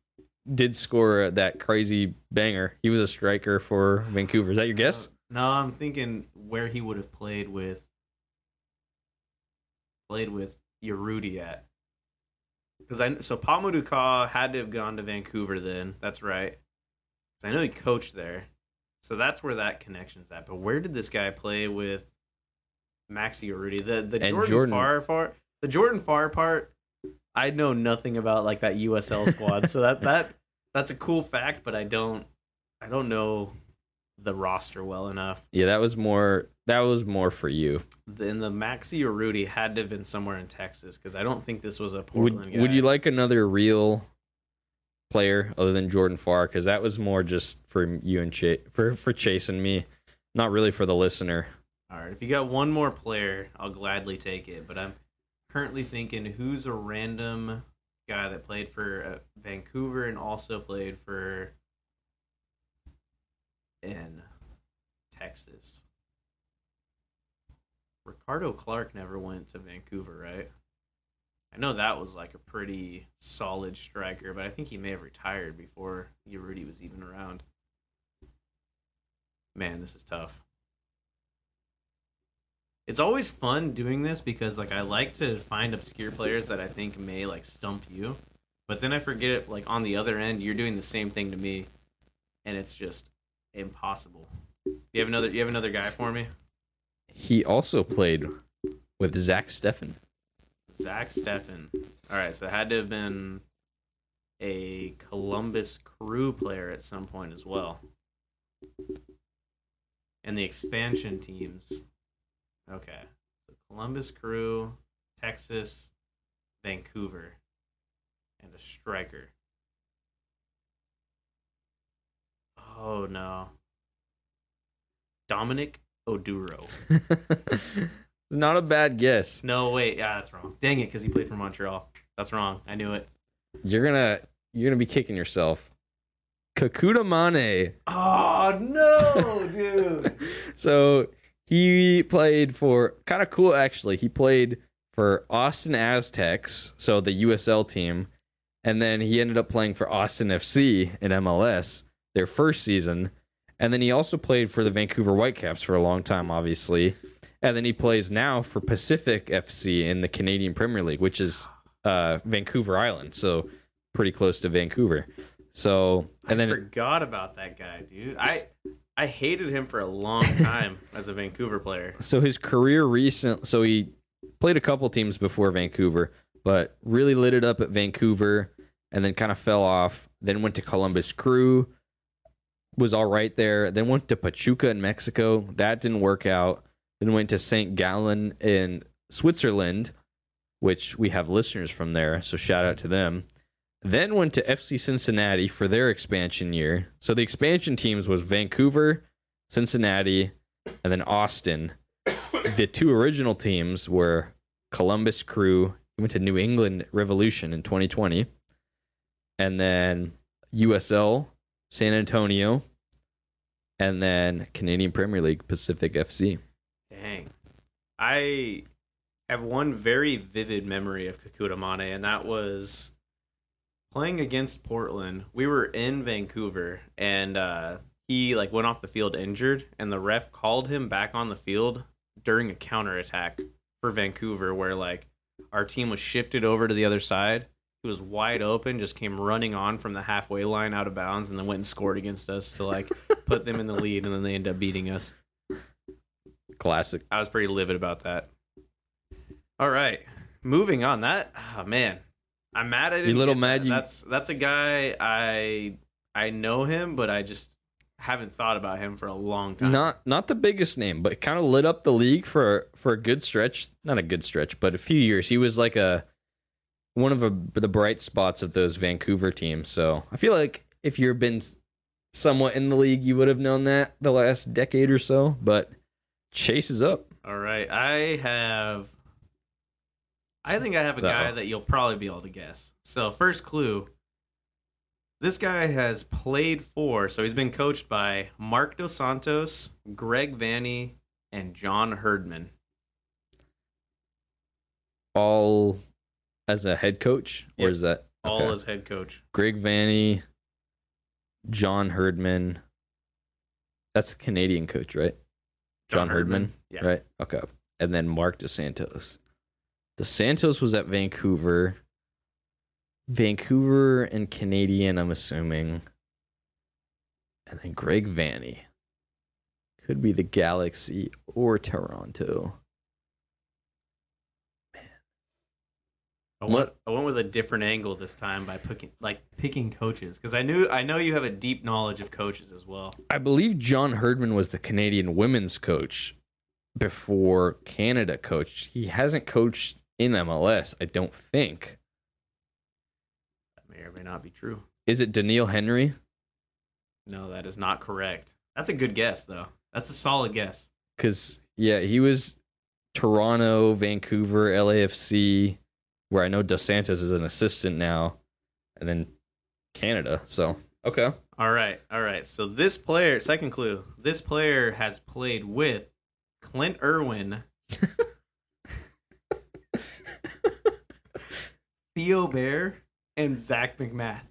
did score that crazy banger. He was a striker for Vancouver. Is that your guess?
No, I'm thinking where he would have played with Urruti at. So Pamoduka had to have gone to Vancouver then. That's right. I know he coached there. So that's where that connection's at. But where did this guy play with Maxi Urruti? The Jordan Farr part, I know nothing about like that USL squad. So that's a cool fact, but I don't know the roster well enough.
Yeah, that was more for you.
Then the Maxi Urruti had to have been somewhere in Texas because I don't think this was a Portland guy.
Would you like another real player other than Jordan Farr? Because that was more just for you and for Chase and me, not really for the listener.
All right, if you got one more player, I'll gladly take it. But I'm currently thinking who's a random guy that played for Vancouver and also played for in Texas. Ricardo Clark never went to Vancouver, right? I know that was like a pretty solid striker, but I think he may have retired before Urruti was even around. Man, this is tough. It's always fun doing this because like I like to find obscure players that I think may like stump you, but then I forget like on the other end you're doing the same thing to me, and it's just impossible. You have another guy for me?
He also played with Zach Steffen.
Zach Steffen. All right, so it had to have been a Columbus Crew player at some point as well. And the expansion teams. Okay. So Columbus Crew, Texas, Vancouver, and a striker. Oh, no. Dominic Oduro.
Not a bad guess.
No, wait. Yeah, that's wrong. Dang it, because he played for Montreal. That's wrong. I knew it.
You're gonna be kicking yourself. Kakuta Mane.
Oh, no, dude.
So he played for, kind of cool actually, he played for Austin Aztecs, so the USL team, and then he ended up playing for Austin FC in MLS their first season, And then he also played for the Vancouver Whitecaps for a long time, obviously. And then he plays now for Pacific FC in the Canadian Premier League, which is Vancouver Island, so pretty close to Vancouver. So, and then
I forgot about that guy, dude. I hated him for a long time as a Vancouver player.
So his career so he played a couple teams before Vancouver, but really lit it up at Vancouver and then kind of fell off. Then went to Columbus Crew, was all right there. Then went to Pachuca in Mexico. That didn't work out. Then went to St. Gallen in Switzerland, which we have listeners from there, so shout out to them. Then went to FC Cincinnati for their expansion year. So the expansion teams was Vancouver, Cincinnati, and then Austin. The two original teams were Columbus Crew. He went to New England Revolution in 2020. And then USL, San Antonio. And then Canadian Premier League, Pacific FC.
Dang. I have one very vivid memory of Kekuta Mane, and that was playing against Portland. We were in Vancouver, and he went off the field injured, and the ref called him back on the field during a counterattack for Vancouver, where our team was shifted over to the other side. He was wide open, just came running on from the halfway line out of bounds, and then went and scored against us to put them in the lead, and then they ended up beating us.
Classic.
I was pretty livid about that. All right, moving on. Man, I'm mad I didn't.
You little
get
mad.
That. That's a guy I know him, but I just haven't thought about him for a long time.
Not the biggest name, but kind of lit up the league for a good stretch. Not a good stretch, but a few years. He was one of the bright spots of those Vancouver teams. So I feel like if you've been somewhat in the league, you would have known that the last decade or so. But Chase is up.
All right, I think I have a guy that you'll probably be able to guess. So first clue. This guy has played for, so he's been coached by Mark Dos Santos, Greg Vanney, and John Herdman.
All as a head coach? Or is that?
Okay. All as head coach.
Greg Vanney, John Herdman. That's a Canadian coach, right? John Herdman?
Yeah.
Right? Okay. And then Mark Dos Santos. Dos Santos was at Vancouver. Vancouver and Canadian, I'm assuming. And then Greg Vanney. Could be the Galaxy or Toronto. Man.
I went with a different angle this time by picking coaches. Because I know you have a deep knowledge of coaches as well.
I believe John Herdman was the Canadian women's coach before Canada coached. He hasn't coached in MLS, I don't think.
May or may not be true.
Is it Daniil Henry?
No, that is not correct. That's a good guess, though. That's a solid guess.
Because, yeah, he was Toronto, Vancouver, LAFC, where I know Dos Santos is an assistant now, and then Canada. So, okay.
All right. So this player, second clue, this player has played with Clint Irwin, Theo Bair, and Zach McMath.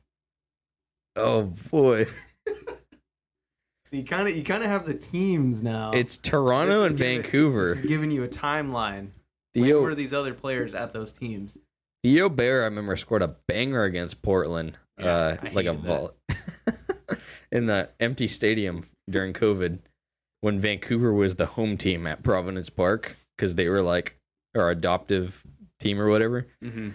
Oh boy!
So you kind of have the teams now.
It's Toronto and Vancouver.
This is giving you a timeline.
When
were these other players at those teams?
Theo Bair, I remember, scored a banger against Portland, like a vault in the empty stadium during COVID when Vancouver was the home team at Providence Park because they were our adoptive team or whatever.
Mm-hmm.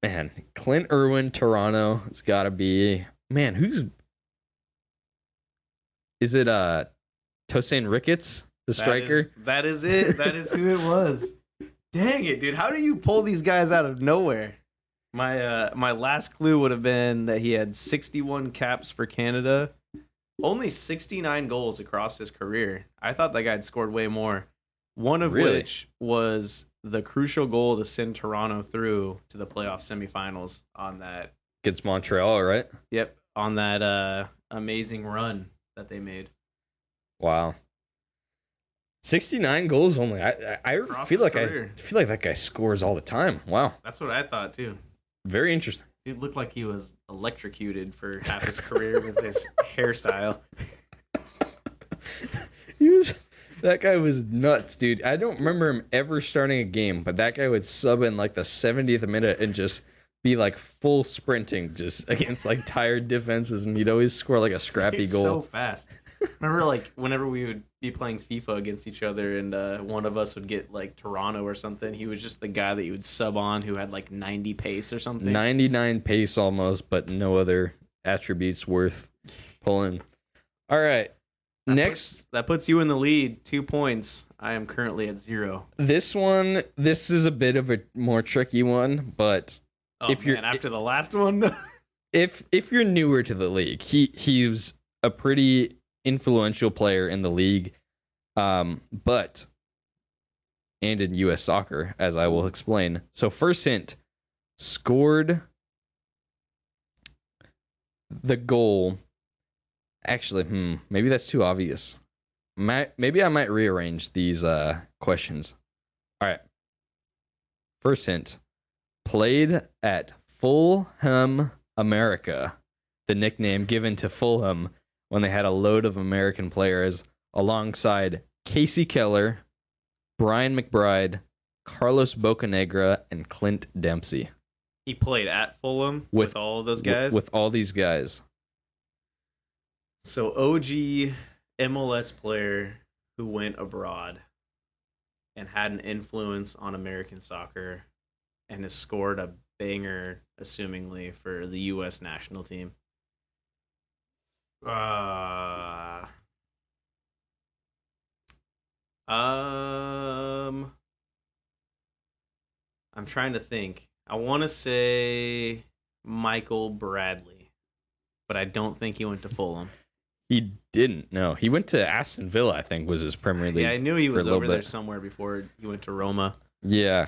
Man, Clint Irwin, Toronto. It's got to be. Man, is it Tosin Ricketts, the striker?
That is it. That is who it was. Dang it, dude. How do you pull these guys out of nowhere? My last clue would have been that he had 61 caps for Canada. Only 69 goals across his career. I thought that guy had scored way more. One of which was the crucial goal to send Toronto through to the playoff semifinals on that.
Against Montreal, right?
Yep, on that amazing run that they made.
Wow. 69 goals only. I feel like that guy scores all the time. Wow.
That's what I thought too.
Very interesting.
It looked like he was electrocuted for half his career with his hairstyle.
He was that guy was nuts, dude. I don't remember him ever starting a game, but that guy would sub in like the 70th minute and just be like full sprinting just against like tired defenses, and he'd always score like a scrappy
He's
goal.
so fast. Remember, like whenever we would be playing FIFA against each other, and one of us would get like Toronto or something, he was just the guy that you would sub on who had like 90 pace or something.
99 pace almost, but no other attributes worth pulling. All right.
That puts you in the lead, 2 points. I am currently at 0.
This is a bit of a more tricky one, but
After the last one,
if you're newer to the league, he's a pretty influential player in the league, but and in U.S. soccer, as I will explain. So first hint, scored the goal. Actually, maybe that's too obvious. Maybe I might rearrange these questions. All right. First hint, played at Fulham, America, the nickname given to Fulham when they had a load of American players alongside Casey Keller, Brian McBride, Carlos Bocanegra, and Clint Dempsey.
he played at Fulham with all of those guys.
With all these guys.
So OG MLS player who went abroad and had an influence on American soccer and has scored a banger, assumingly, for the U.S. national team. I'm trying to think. I want to say Michael Bradley, but I don't think he went to Fulham.
He didn't. No, he went to Aston Villa. I think was his Premier League.
Yeah, I knew he was
for a little
over there
bit.
somewhere before he went to Roma.
Yeah,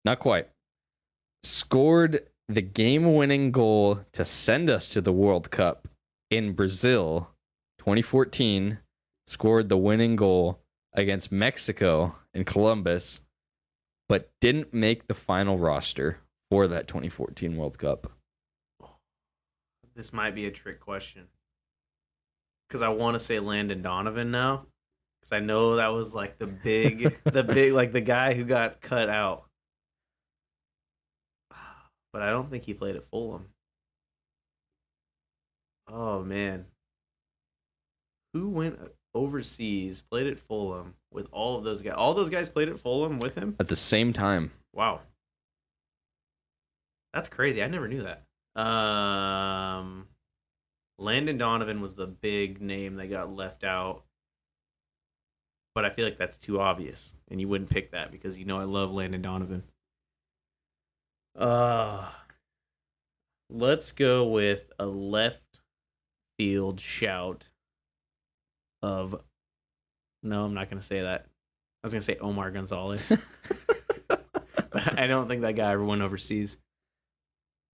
not quite. Scored the game-winning goal to send us to the World Cup in Brazil, 2014. Scored the winning goal against Mexico in Columbus, but didn't make the final roster for that 2014 World Cup.
This might be a trick question. Because I want to say Landon Donovan now. Because I know that was like the big, like the guy who got cut out. But I don't think he played at Fulham. Oh, man. Who went overseas, played at Fulham with all of those guys? All those guys played at Fulham with him?
At the same time.
Wow. That's crazy. I never knew that. Landon Donovan was the big name that got left out. But I feel like that's too obvious. And you wouldn't pick that because you know I love Landon Donovan. Let's go with a left field shout of... No, I'm not going to say that. I was going to say Omar Gonzalez. But I don't think that guy ever went overseas.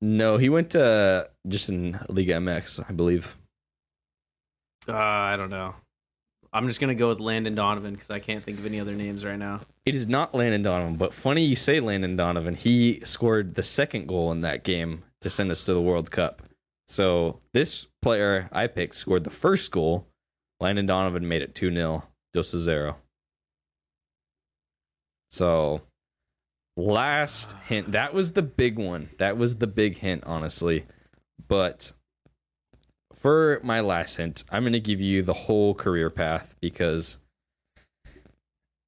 No, he went to just in Liga MX, I believe.
I don't know. I'm just going to go with Landon Donovan because I can't think of any other names right now.
It is not Landon Donovan, but funny you say Landon Donovan. He scored the second goal in that game to send us to the World Cup. So this player I picked scored the first goal. Landon Donovan made it 2-0, 2-0. So last hint, that was the big one. That was the big hint, honestly. But for my last hint, I'm going to give you the whole career path because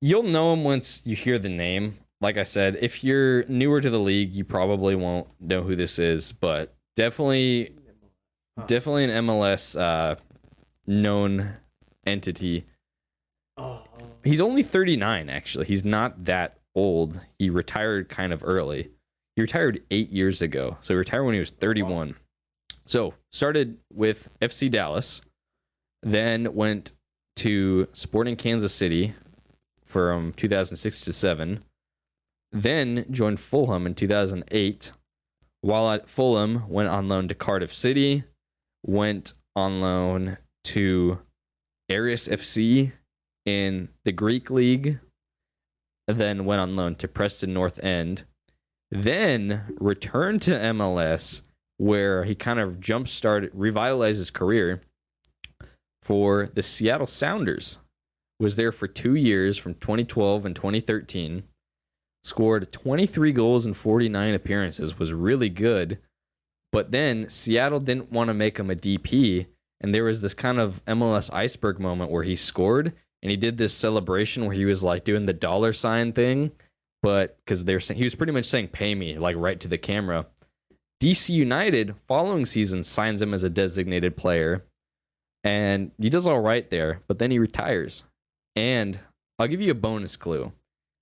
you'll know him once you hear the name. Like I said, if you're newer to the league, you probably won't know who this is, but definitely an MLS known entity. He's only 39, actually. He's not that old. He retired kind of early. He retired 8 years ago. So he retired when he was 31. Wow. So started with FC Dallas, then went to Sporting Kansas City from 2006 to 7, then joined Fulham in 2008. While at Fulham, went on loan to Cardiff City, went on loan to Aris FC in the Greek League, then went on loan to Preston North End, then returned to MLS, where he kind of revitalized his career for the Seattle Sounders. Was there for 2 years from 2012 and 2013. Scored 23 goals in 49 appearances. Was really good. But then Seattle didn't want to make him a DP. And there was this kind of MLS iceberg moment where he scored and he did this celebration where he was like doing the dollar sign thing. But because they're saying he was pretty much saying pay me, like right to the camera. DC United following season signs him as a designated player. And he does all right there, but then he retires. And I'll give you a bonus clue.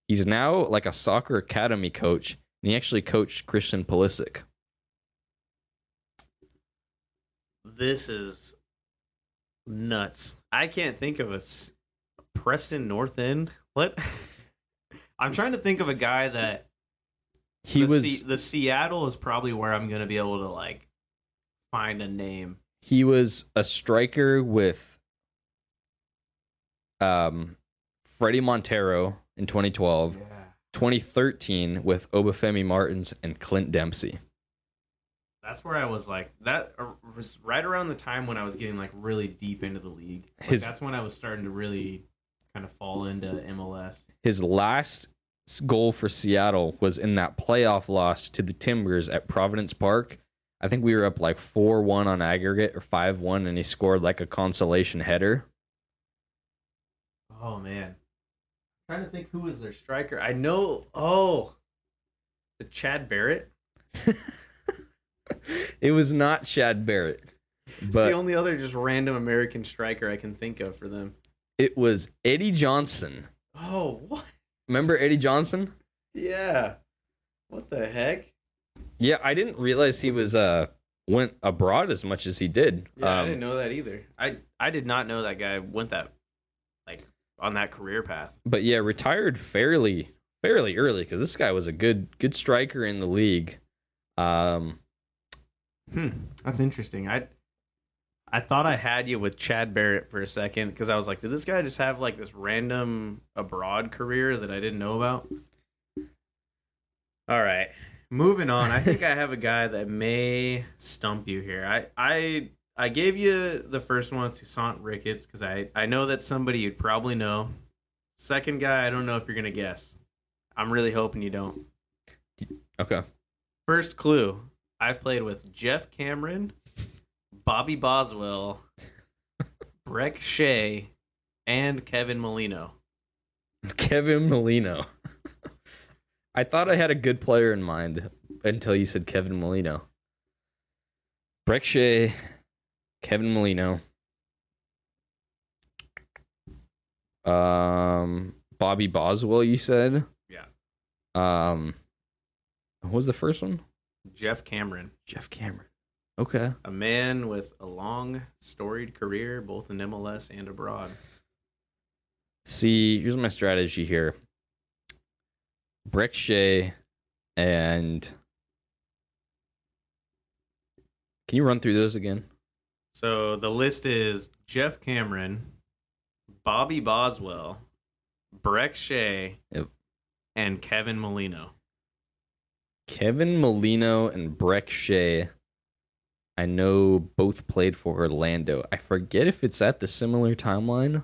He's now like a soccer academy coach, and he actually coached Christian Pulisic.
This is nuts. I can't think of a Preston North End. What? I'm trying to think of a guy that the Seattle is probably where I'm going to be able to like find a name.
He was a striker with Freddie Montero in 2012, 2013 with Obafemi Martins and Clint Dempsey.
That's where I was like, that was right around the time when I was getting like really deep into the league. Like, that's when I was starting to really kind of fall into MLS.
His last goal for Seattle was in that playoff loss to the Timbers at Providence Park. I think we were up like 4-1 on aggregate or 5-1, and he scored like a consolation header.
Oh, man. I'm trying to think who was their striker. I know. Oh, the Chad Barrett?
It was not Chad Barrett. But
it's the only other just random American striker I can think of for them.
It was Eddie Johnson.
Oh, what?
Remember Eddie Johnson?
Yeah. What the heck?
Yeah, I didn't realize he was went abroad as much as he did.
Yeah, I didn't know that either. I did not know that guy went that like on that career path.
But yeah, retired fairly early because this guy was a good striker in the league.
That's interesting. I thought I had you with Chad Barrett for a second because I was like, did this guy just have like this random abroad career that I didn't know about? All right. Moving on, I think I have a guy that may stump you here. I gave you the first one, Toussaint Ricketts, because I know that's somebody you'd probably know. Second guy, I don't know if you're going to guess. I'm really hoping you don't.
Okay.
First clue, I've played with Jeff Cameron, Bobby Boswell, Breck Shea, and Kevin Molino.
Kevin Molino. I thought I had a good player in mind until you said Kevin Molino. Breck Shea, Kevin Molino. Bobby Boswell, you said?
Yeah.
What was the first one?
Jeff Cameron.
Jeff Cameron. Okay.
A man with a long, storied career, both in MLS and abroad.
See, here's my strategy here. Breck Shea and... Can you run through those again?
So the list is Jeff Cameron, Bobby Boswell, Breck Shea, and Kevin Molino.
Kevin Molino and Breck Shea, I know both played for Orlando. I forget if it's at the similar timeline,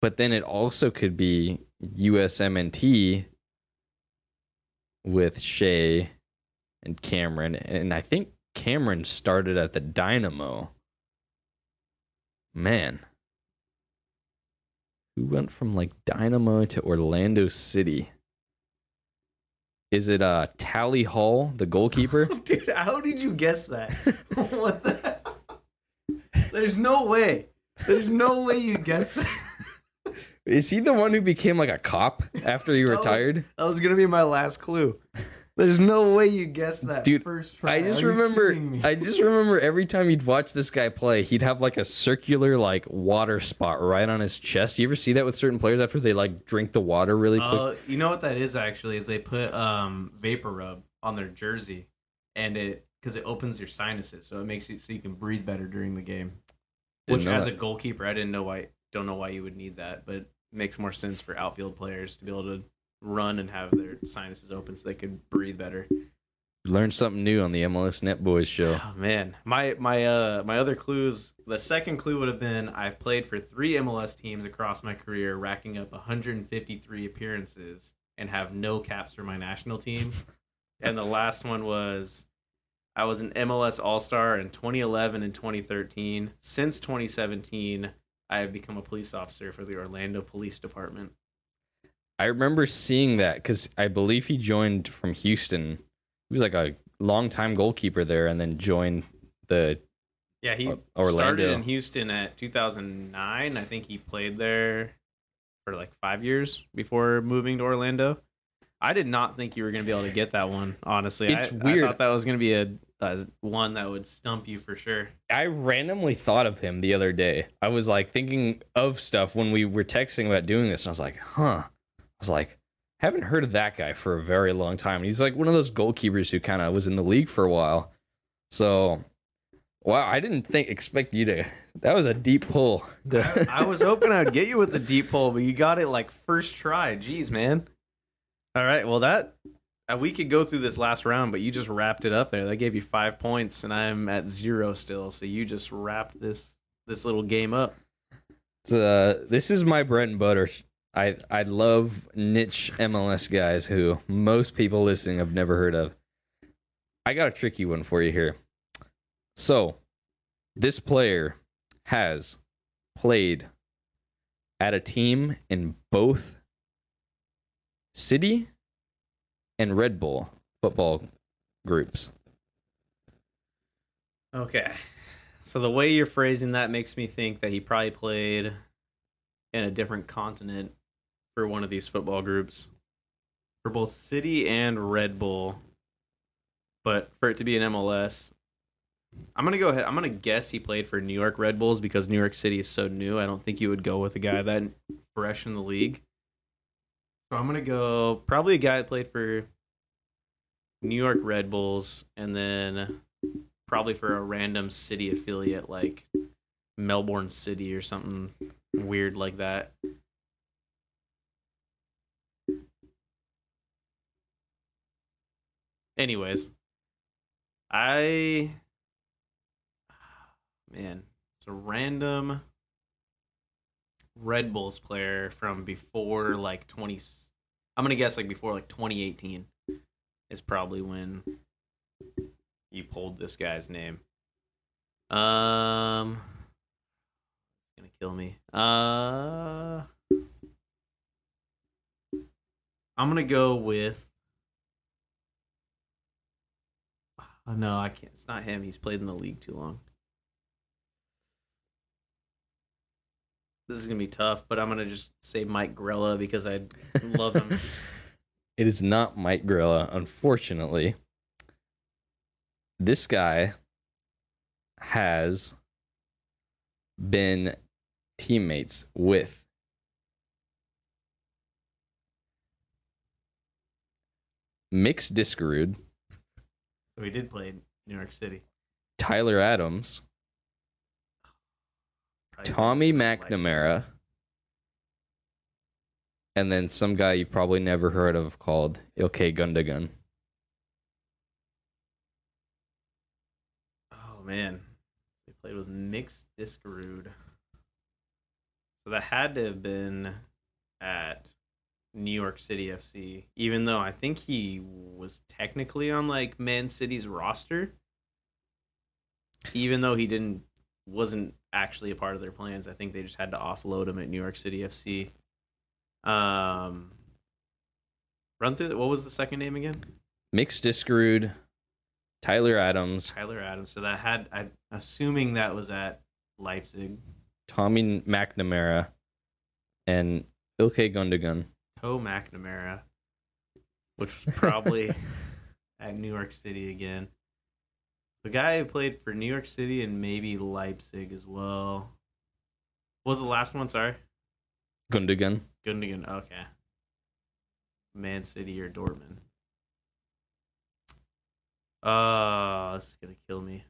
but then it also could be USMNT with Shea and Cameron, and I think Cameron started at the Dynamo. Man. Who went from like Dynamo to Orlando City? Is it Tally Hall, the goalkeeper?
Dude, how did you guess that? What the? There's no way. There's no way you guessed that.
Is he the one who became like a cop after he retired?
That was gonna be my last clue. There's no way you guessed that.
Dude,
first try.
I just remember every time you'd watch this guy play, he'd have like a circular like water spot right on his chest. You ever see that with certain players after they like drink the water really quick?
You know what that is actually is they put vapor rub on their jersey, and because it opens your sinuses, so it makes it so you can breathe better during the game. Which as a goalkeeper, I don't know why you would need that, but it makes more sense for outfield players to be able to run and have their sinuses open so they could breathe better.
Learned something new on the MLS Net Boys show.
Oh man, my other clues. The second clue would have been I've played for 3 MLS teams across my career, racking up 153 appearances, and have no caps for my national team. And the last one was I was an MLS All Star in 2011 and 2013. Since 2017, I have become a police officer for the Orlando Police Department.
I remember seeing that because I believe he joined from Houston. He was like a longtime goalkeeper there, and then joined the
Yeah, he
Orlando.
started in Houston at 2009. I think he played there for like 5 years before moving to Orlando. I did not think you were going to be able to get that one, honestly.
It's
I
weird.
thought that was going to be a one that would stump you for sure.
I randomly thought of him the other day. I was like thinking of stuff when we were texting about doing this, and I was like, huh. I was like, haven't heard of that guy for a very long time. He's like one of those goalkeepers who kind of was in the league for a while. So, wow, I didn't expect you to. That was a deep pull.
I was hoping I'd get you with the deep pull, but you got it like first try. Jeez, man. All right, well that we could go through this last round, but you just wrapped it up there. That gave you 5 points, and I'm at 0 still. So you just wrapped this little game up.
This is my bread and butter. I love niche MLS guys who most people listening have never heard of. I got a tricky one for you here. So, this player has played at a team in both City and Red Bull football groups.
Okay. So the way you're phrasing that makes me think that he probably played in a different continent for one of these football groups. For both City and Red Bull. But for it to be an MLS, I'm going to go ahead. I'm going to guess he played for New York Red Bulls because New York City is so new. I don't think you would go with a guy that fresh in the league. So I'm going to go probably a guy that played for New York Red Bulls and then probably for a random city affiliate like Melbourne City or something weird like that. Anyways, man, it's a random Red Bulls player from before like 20. I'm gonna guess like before like 2018 is probably when you pulled this guy's name. Gonna kill me. I'm gonna go with. Oh, no, I can't. It's not him. He's played in the league too long. This is gonna be tough, but I'm gonna just say Mike Grella because I love him.
It is not Mike Grella, unfortunately. This guy has been teammates with Mix Diskerud,
So he did play in New York City.
Tyler Adams,
Probably
Tommy
Leipzig.
McNamara, and then some guy you've probably never heard of called Ilkay Gundogan.
Oh man, he played with Mix Diskerud. So that had to have been at New York City FC, even though I think he was technically on like Man City's roster. Even though he wasn't actually a part of their plans, I think they just had to offload him at New York City FC. Run through what was the second name again?
Mix Diskerud, Tyler Adams,
Tyler Adams. So I'm assuming that was at Leipzig.
Tommy McNamara, and Ilkay Gundogan.
McNamara, which was probably at New York City again. The guy who played for New York City and maybe Leipzig as well. What was the last one? Sorry.
Gundogan.
Gundogan. Okay. Man City or Dortmund. This is gonna kill me.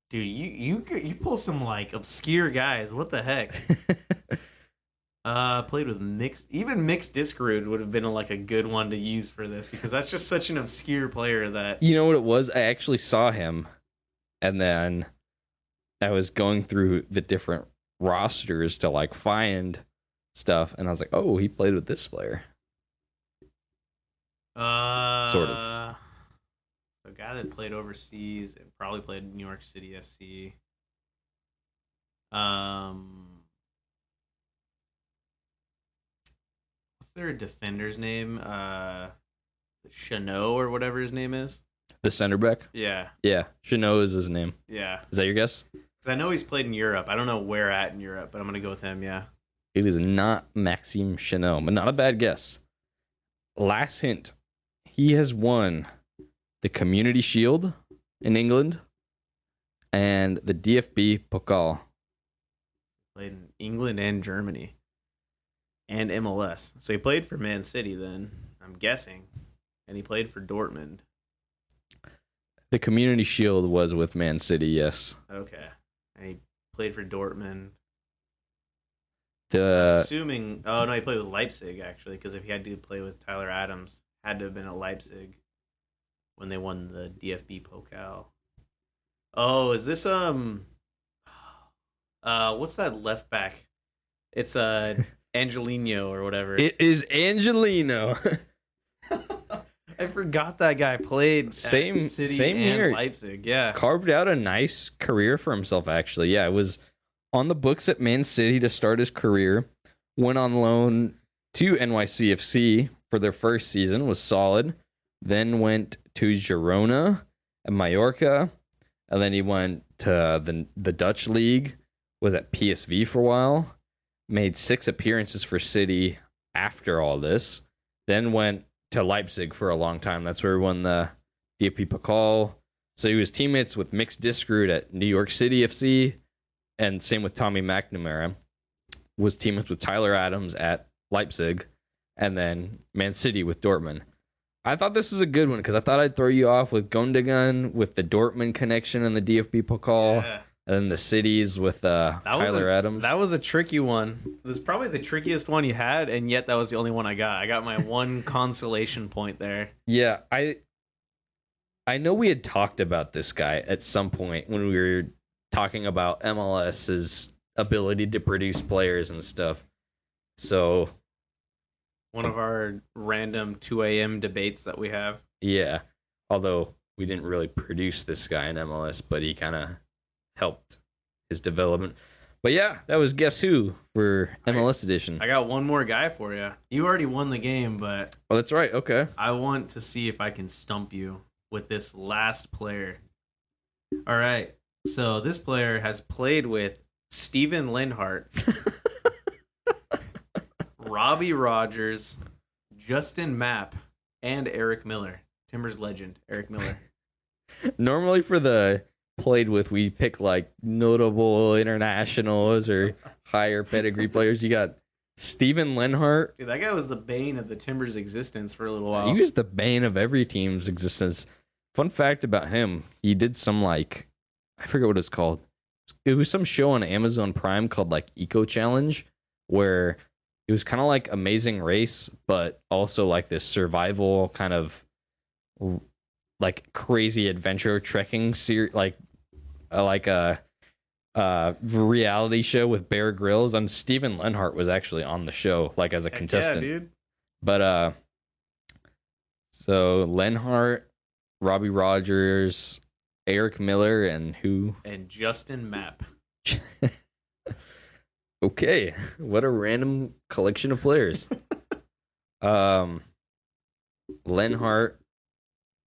Dude, you pull some like obscure guys. What the heck? Played with mixed Discord would have been like a good one to use for this because that's just such an obscure player that.
You know what it was? I actually saw him, and then I was going through the different rosters to like find stuff, and I was like, oh, he played with this player. Sort of.
A guy that played overseas and probably played New York City FC. What's their defender's name? Chanot or whatever his name is.
The center back?
Yeah.
Yeah. Chanot is his name.
Yeah.
Is that your guess?
Because I know he's played in Europe. I don't know where at in Europe, but I'm gonna go with him. Yeah.
It is not Maxime Chanot, but not a bad guess. Last hint. He has won the Community Shield in England and the DFB Pokal.
Played in England and Germany and MLS. So he played for Man City then, I'm guessing. And he played for Dortmund.
The Community Shield was with Man City, yes.
Okay. And he played for Dortmund.
The
Assuming, oh no, he played with Leipzig actually, because if he had to play with Tyler Adams, had to have been at Leipzig when they won the DFB Pokal. Oh, is this what's that left back? It's Angelino or whatever.
It is Angelino.
I forgot that guy played
same
at City
same
and
here.
Leipzig. Yeah.
Carved out a nice career for himself, actually. Yeah, it was on the books at Man City to start his career. Went on loan to NYCFC for their first season, was solid. Then went to Girona and Mallorca. And then he went to the Dutch league, was at PSV for a while. Made 6 appearances for City after all this. Then went to Leipzig for a long time. That's where he won the DFB Pokal. So he was teammates with Mixed Discord at New York City FC, and same with Tommy McNamara. Was teammates with Tyler Adams at Leipzig, and then Man City with Dortmund. I thought this was a good one because I thought I'd throw you off with Gundogan with the Dortmund connection and the DFB Pokal,
Yeah.
and then the cities with Tyler Adams.
That was a tricky one. This is probably the trickiest one you had, and yet that was the only one I got. I got my one consolation point there.
Yeah, I know we had talked about this guy at some point when we were talking about MLS's ability to produce players and stuff. So,
One of our random 2 a.m. debates that we have.
yeah, although we didn't really produce this guy in MLS, but he kind of helped his development. But yeah, that was Guess Who for MLS edition.
I got one more guy for you. You already won the game, but
Oh, that's right. Okay.
I want to see if I can stump you with this last player. All right. So this player has played with Steven Lenhart, Robbie Rogers, Justin Mapp, and Eric Miller. Timbers legend, Eric Miller.
Normally for the played with, we pick like notable internationals or higher pedigree players. You got Steven Lenhart.
Dude, that guy was the bane of the Timbers' existence for a little while.
He was the bane of every team's existence. Fun fact about him, he did some like, I forget what it's called. It was some show on Amazon Prime called like Eco Challenge, where it was kind of like Amazing Race, but also like this survival kind of like crazy adventure trekking series, like a reality show with Bear Grylls. And Steven Lenhart was actually on the show, like as a contestant.
Yeah, dude.
But so Lenhart, Robbie Rogers, Eric Miller, and who?
And Justin Mapp.
Okay, what a random collection of players. Lenhart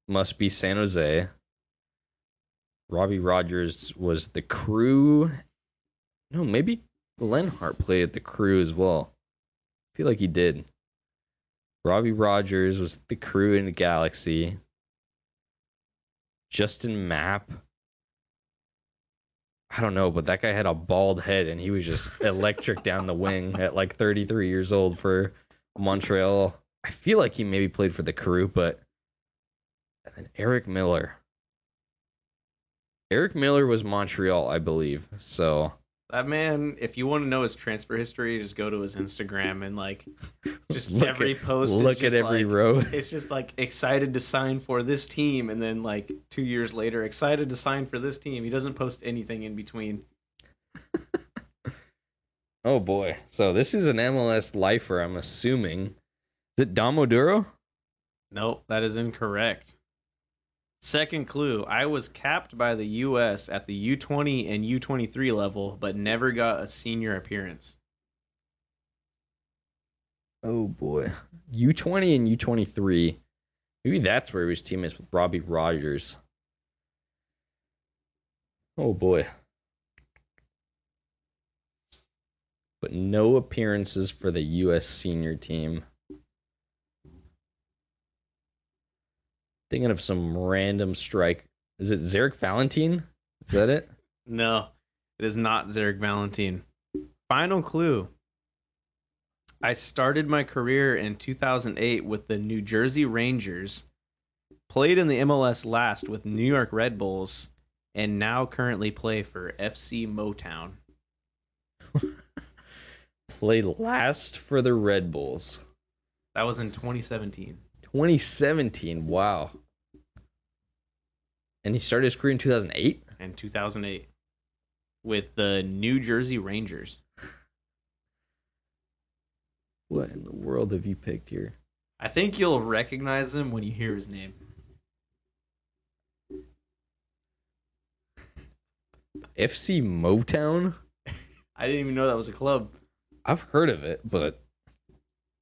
must be San Jose. Robbie Rogers was the Crew. No, maybe Lenhart played at the Crew as well. I feel like he did. Robbie Rogers was the Crew in the Galaxy. Justin Mapp. I don't know, but that guy had a bald head and he was just electric down the wing at like 33 years old for Montreal. I feel like he maybe played for the Crew, but and then Eric Miller. Eric Miller was Montreal, I believe. So
That man, if you want to know his transfer history, just go to his Instagram and like just
Look
every
at
post is
look at
just
every
like
row.
it's just like excited to sign for this team and then like 2 years later excited to sign for this team. He doesn't post anything in between.
Oh boy. So this is an MLS lifer, I'm assuming. Is it Dom Oduro?
Nope, that is incorrect. Second clue, I was capped by the US at the U20 and U23 level but never got a senior appearance.
Oh boy. U20 and U23. Maybe that's where he was teammates with Robbie Rogers. Oh boy. But no appearances for the US senior team. Thinking of some random strike. Is it Zarek Valentine? Is that it?
No, it is not Zarek Valentine. Final clue. I started my career in 2008 with the New Jersey Rangers, played in the MLS last with New York Red Bulls, and now currently play for FC Motown.
Played last for the Red Bulls.
That was in 2017.
2017. Wow. And he started his career in 2008?
And 2008 with the New Jersey Rangers.
What in the world have you picked here?
I think you'll recognize him when you hear his name.
FC Motown?
I didn't even know that was a club.
I've heard of it, but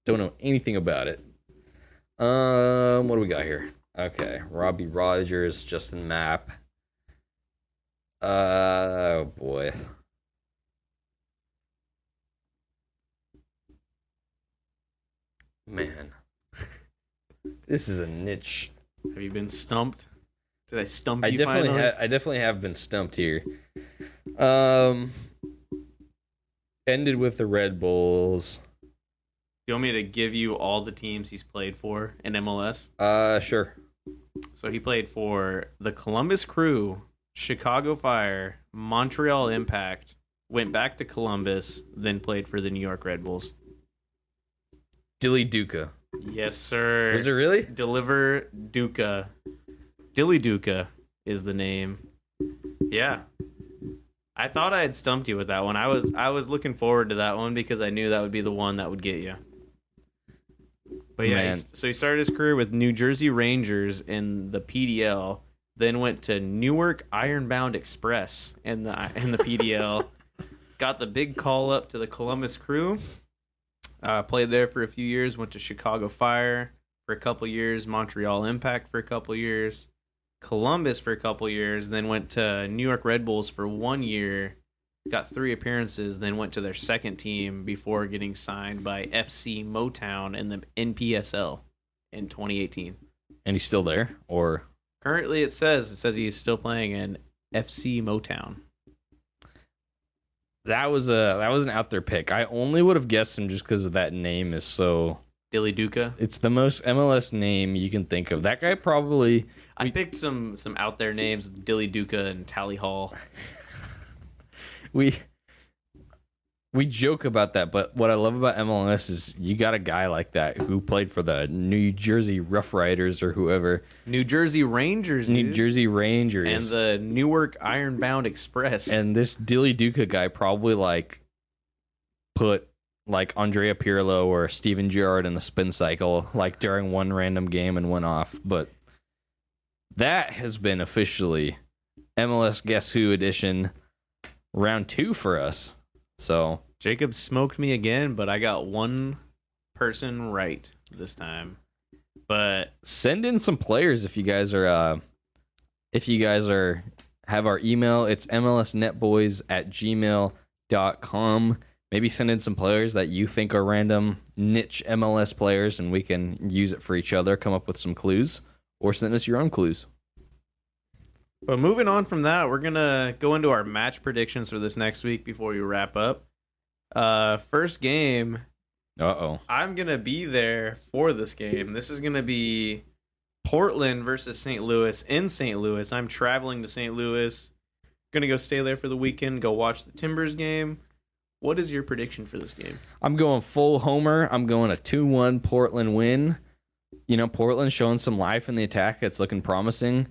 don't know anything about it. What do we got here? Okay, Robbie Rogers, Justin Mapp. Oh boy. Man. This is a niche.
Have you been stumped? Did I stump
I
you
definitely
finally?
I definitely have been stumped here. Um Ended with the Red Bulls.
You want me to give you all the teams he's played for in MLS?
Sure.
So he played for the Columbus Crew, Chicago Fire, Montreal Impact, went back to Columbus, then played for the New York Red Bulls.
Dilly Duca.
Yes, sir.
Is it really?
Deliver Duca. Dilly Duca is the name. Yeah. I thought I had stumped you with that one. I was looking forward to that one because I knew that would be the one that would get you. But yeah, so he started his career with New Jersey Rangers in the PDL, then went to Newark Ironbound Express in the PDL. Got the big call up to the Columbus Crew. Played there for a few years. Went to Chicago Fire for a couple years. Montreal Impact for a couple years. Columbus for a couple years. Then went to New York Red Bulls for 1 year. Got 3 appearances. Then went to their second team before getting signed by FC Motown in the NPSL in 2018.
And he's still there, or
Currently, it says he's still playing in FC Motown.
that was an out there pick. I only would have guessed him just because of that name is so.
Dilly Duca.
It's the most MLS name you can think of. That guy probably.
I picked some out there names, Dilly Duca and Tally Hall.
We joke about that, but what I love about MLS is you got a guy like that who played for the New Jersey Rough Riders or whoever.
New Jersey Rangers,
New
dude.
Jersey Rangers.
And the Newark Ironbound Express.
And this Dilly Duca guy probably like put like Andrea Pirlo or Steven Gerrard in the spin cycle like during one random game and went off. But that has been officially MLS Guess Who edition round 2 for us. So
Jacob smoked me again, but I got one person right this time. But
send in some players if you guys are have our email. It's mlsnetboys@gmail.com. Maybe send in some players that you think are random niche MLS players and we can use it for each other, come up with some clues, or send us your own clues.
But moving on from that, we're going to go into our match predictions for this next week before we wrap up. First game.
Uh-oh.
I'm going to be there for this game. This is going to be Portland versus St. Louis in St. Louis. I'm traveling to St. Louis. Gonna go stay there for the weekend, go watch the Timbers game. What is your prediction for this game?
I'm going full homer. I'm going a 2-1 Portland win. Portland showing some life in the attack. It's looking promising.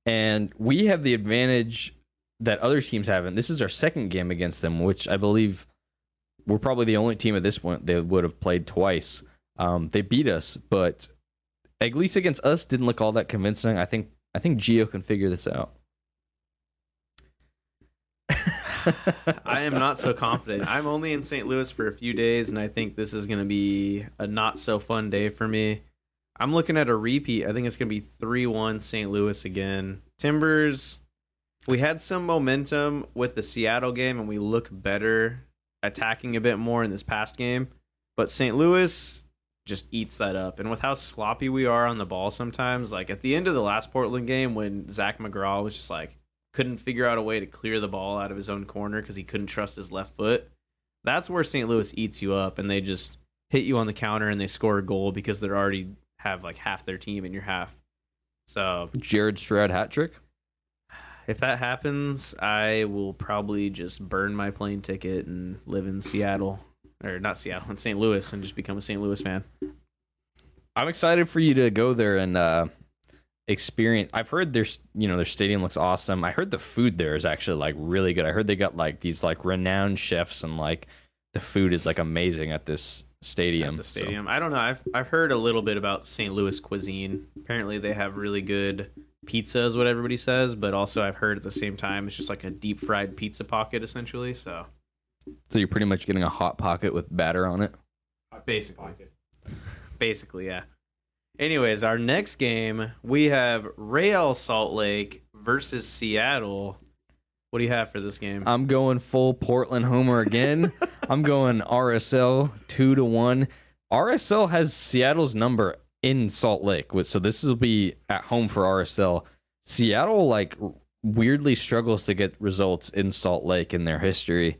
And we have the advantage that other teams haven't. This is our second game against them, which I believe we're probably the only team at this point that would have played twice. They beat us, but at least against us didn't look all that convincing. I think Gio can figure this out.
I am not so confident. I'm only in St. Louis for a few days, and I think this is going to be a not so fun day for me. I'm looking at a repeat. I think it's going to be 3-1 St. Louis again. Timbers, we had some momentum with the Seattle game, and we look better attacking a bit more in this past game. But St. Louis just eats that up. And with how sloppy we are on the ball sometimes, like at the end of the last Portland game when Zach McGraw was just like, couldn't figure out a way to clear the ball out of his own corner because he couldn't trust his left foot. That's where St. Louis eats you up, and they just hit you on the counter and they score a goal because they're already have like half their team in your half. So
Jared Stroud hat trick.
If that happens, I will probably just burn my plane ticket and live in Seattle, or not Seattle, in St. Louis, and just become a St. Louis fan.
I'm excited for you to go there and experience. I've heard their stadium looks awesome. I heard the food there is actually like really good. I heard they got like these like renowned chefs, and like the food is like amazing at this stadium.
So. I don't know. I've heard a little bit about St. Louis cuisine. Apparently they have really good pizza is what everybody says, but also I've heard at the same time it's just like a deep fried pizza pocket essentially. So
you're pretty much getting a hot pocket with batter on it.
Basically, yeah. Anyways, our next game, we have Real Salt Lake versus Seattle. What do you have for this game?
I'm going full Portland homer again. I'm going RSL 2-1. RSL has Seattle's number in Salt Lake, so this will be at home for RSL. Seattle like weirdly struggles to get results in Salt Lake in their history,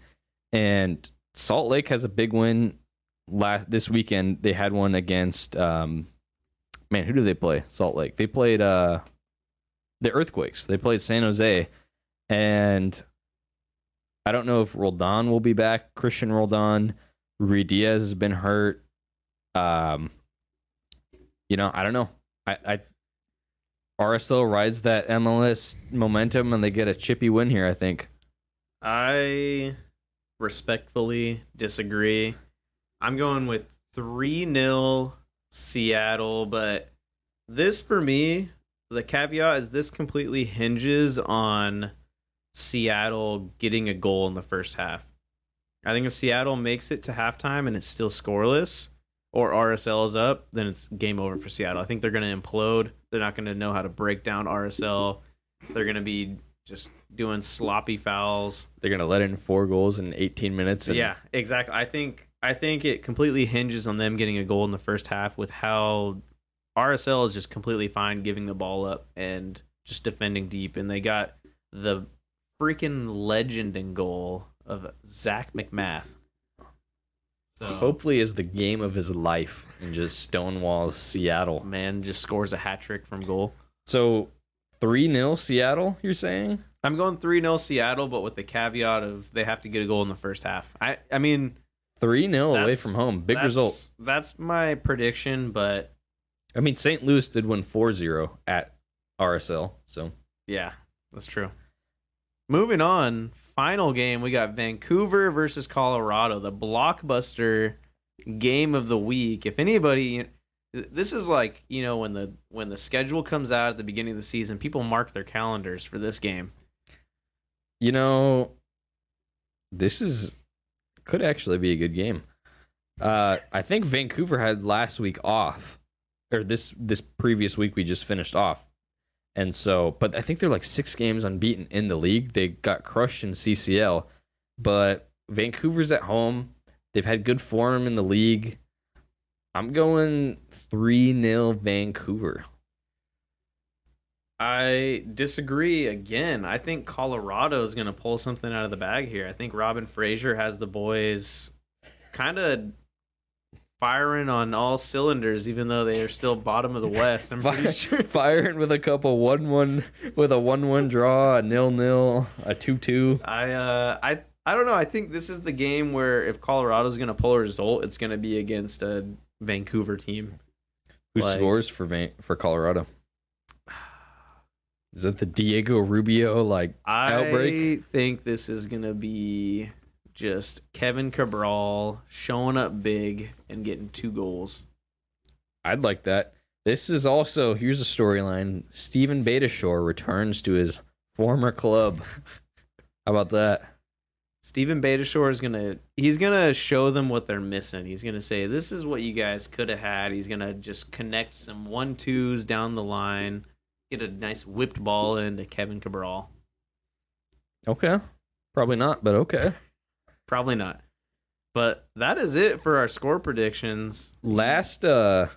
and Salt Lake has a big win this weekend. They had one against who do they play? Salt Lake. They played the Earthquakes. They played San Jose, and I don't know if Roldan will be back. Christian Roldan, Ruiz Diaz has been hurt. I don't know. I RSL rides that MLS momentum, and they get a chippy win here, I think.
I respectfully disagree. I'm going with 3-0 Seattle, but this for me, the caveat is this completely hinges on Seattle getting a goal in the first half. I think if Seattle makes it to halftime and it's still scoreless, or RSL is up, then it's game over for Seattle. I think they're going to implode. They're not going to know how to break down RSL. They're going to be just doing sloppy fouls.
They're going to let in 4 goals in 18 minutes.
Yeah, exactly. I think it completely hinges on them getting a goal in the first half with how RSL is just completely fine giving the ball up and just defending deep. And they got the freaking legend in goal of Zach McMath. So,
hopefully is the game of his life and just stonewalls Seattle.
Man just scores a hat trick from goal.
So 3-0 Seattle, you're saying?
I'm going 3-0 Seattle, but with the caveat of they have to get a goal in the first half. I mean
3-0 away from home. Big result.
That's my prediction, but
I mean St. Louis did win 4-0 at RSL, so
yeah, that's true. Moving on, final game, we got Vancouver versus Colorado, the blockbuster game of the week. If anybody, this is like, when the schedule comes out at the beginning of the season, people mark their calendars for this game.
This could actually be a good game. I think Vancouver had last week off, or this previous week we just finished off. And so, but I think they're like 6 games unbeaten in the league. They got crushed in CCL, but Vancouver's at home. They've had good form in the league. I'm going 3-0 Vancouver.
I disagree again. I think Colorado is going to pull something out of the bag here. I think Robin Fraser has the boys kind of firing on all cylinders, even though they are still bottom of the West. I'm pretty sure.
Firing with a couple 1-1 with a 1-1 draw, a 0-0, a 2-2.
I don't know. I think this is the game where if Colorado's going to pull a result, it's going to be against a Vancouver team.
Who scores for Colorado? Is that the Diego Rubio outbreak?
I think this is going to be just Kevin Cabral showing up big and getting 2 goals.
I'd like that. This is also, here's a storyline. Steven Beitashour returns to his former club. How about that?
Steven Beitashour he's gonna show them what they're missing. He's gonna say, "This is what you guys could have had." He's gonna just connect some 1-2s down the line, get a nice whipped ball into Kevin Cabral.
Okay, probably not, but okay.
Probably not. But that is it for our score predictions.
Last podcast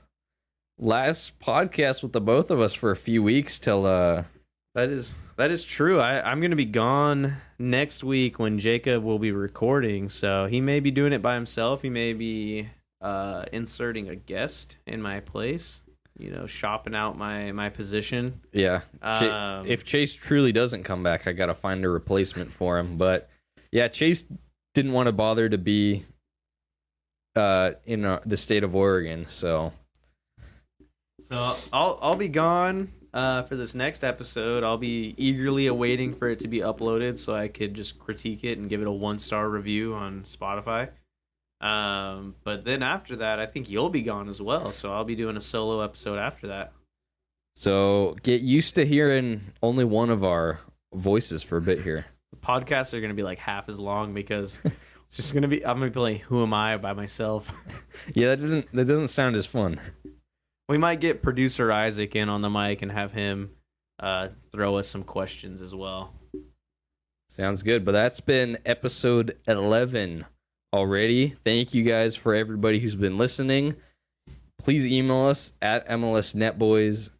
with the both of us for a few weeks till
That is true. I'm going to be gone next week when Jacob will be recording, so he may be doing it by himself. He may be inserting a guest in my place, shopping out my position.
Yeah. If Chase truly doesn't come back, I got to find a replacement for him. But yeah, Chase didn't want to bother to be in the state of Oregon, so
I'll be gone. For this next episode, I'll be eagerly awaiting for it to be uploaded so I could just critique it and give it a 1-star review on Spotify. But then after that, I think you'll be gone as well, so I'll be doing a solo episode after that.
So get used to hearing only one of our voices for a bit here.
The podcasts are going to be like half as long because it's just going to be, I'm going to be like, who am I by myself?
Yeah, that doesn't sound as fun.
We might get producer Isaac in on the mic and have him throw us some questions as well.
Sounds good. But that's been episode 11 already. Thank you guys for everybody who's been listening. Please email us at MLSNetBoys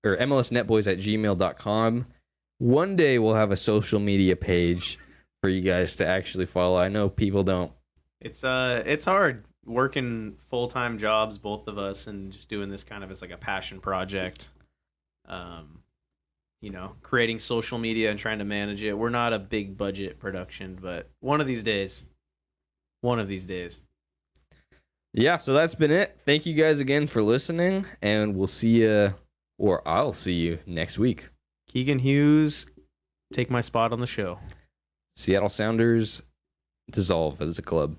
or MLSNetBoys@gmail.com. One day we'll have a social media page for you guys to actually follow. I know people don't.
It's hard. Working full-time jobs, both of us, and just doing this kind of as like a passion project. Creating social media and trying to manage it. We're not a big budget production, but one of these days.
Yeah, so that's been it. Thank you guys again for listening, and we'll see you, or I'll see you next week.
Keegan Hughes, take my spot on the show.
Seattle Sounders dissolve as a club.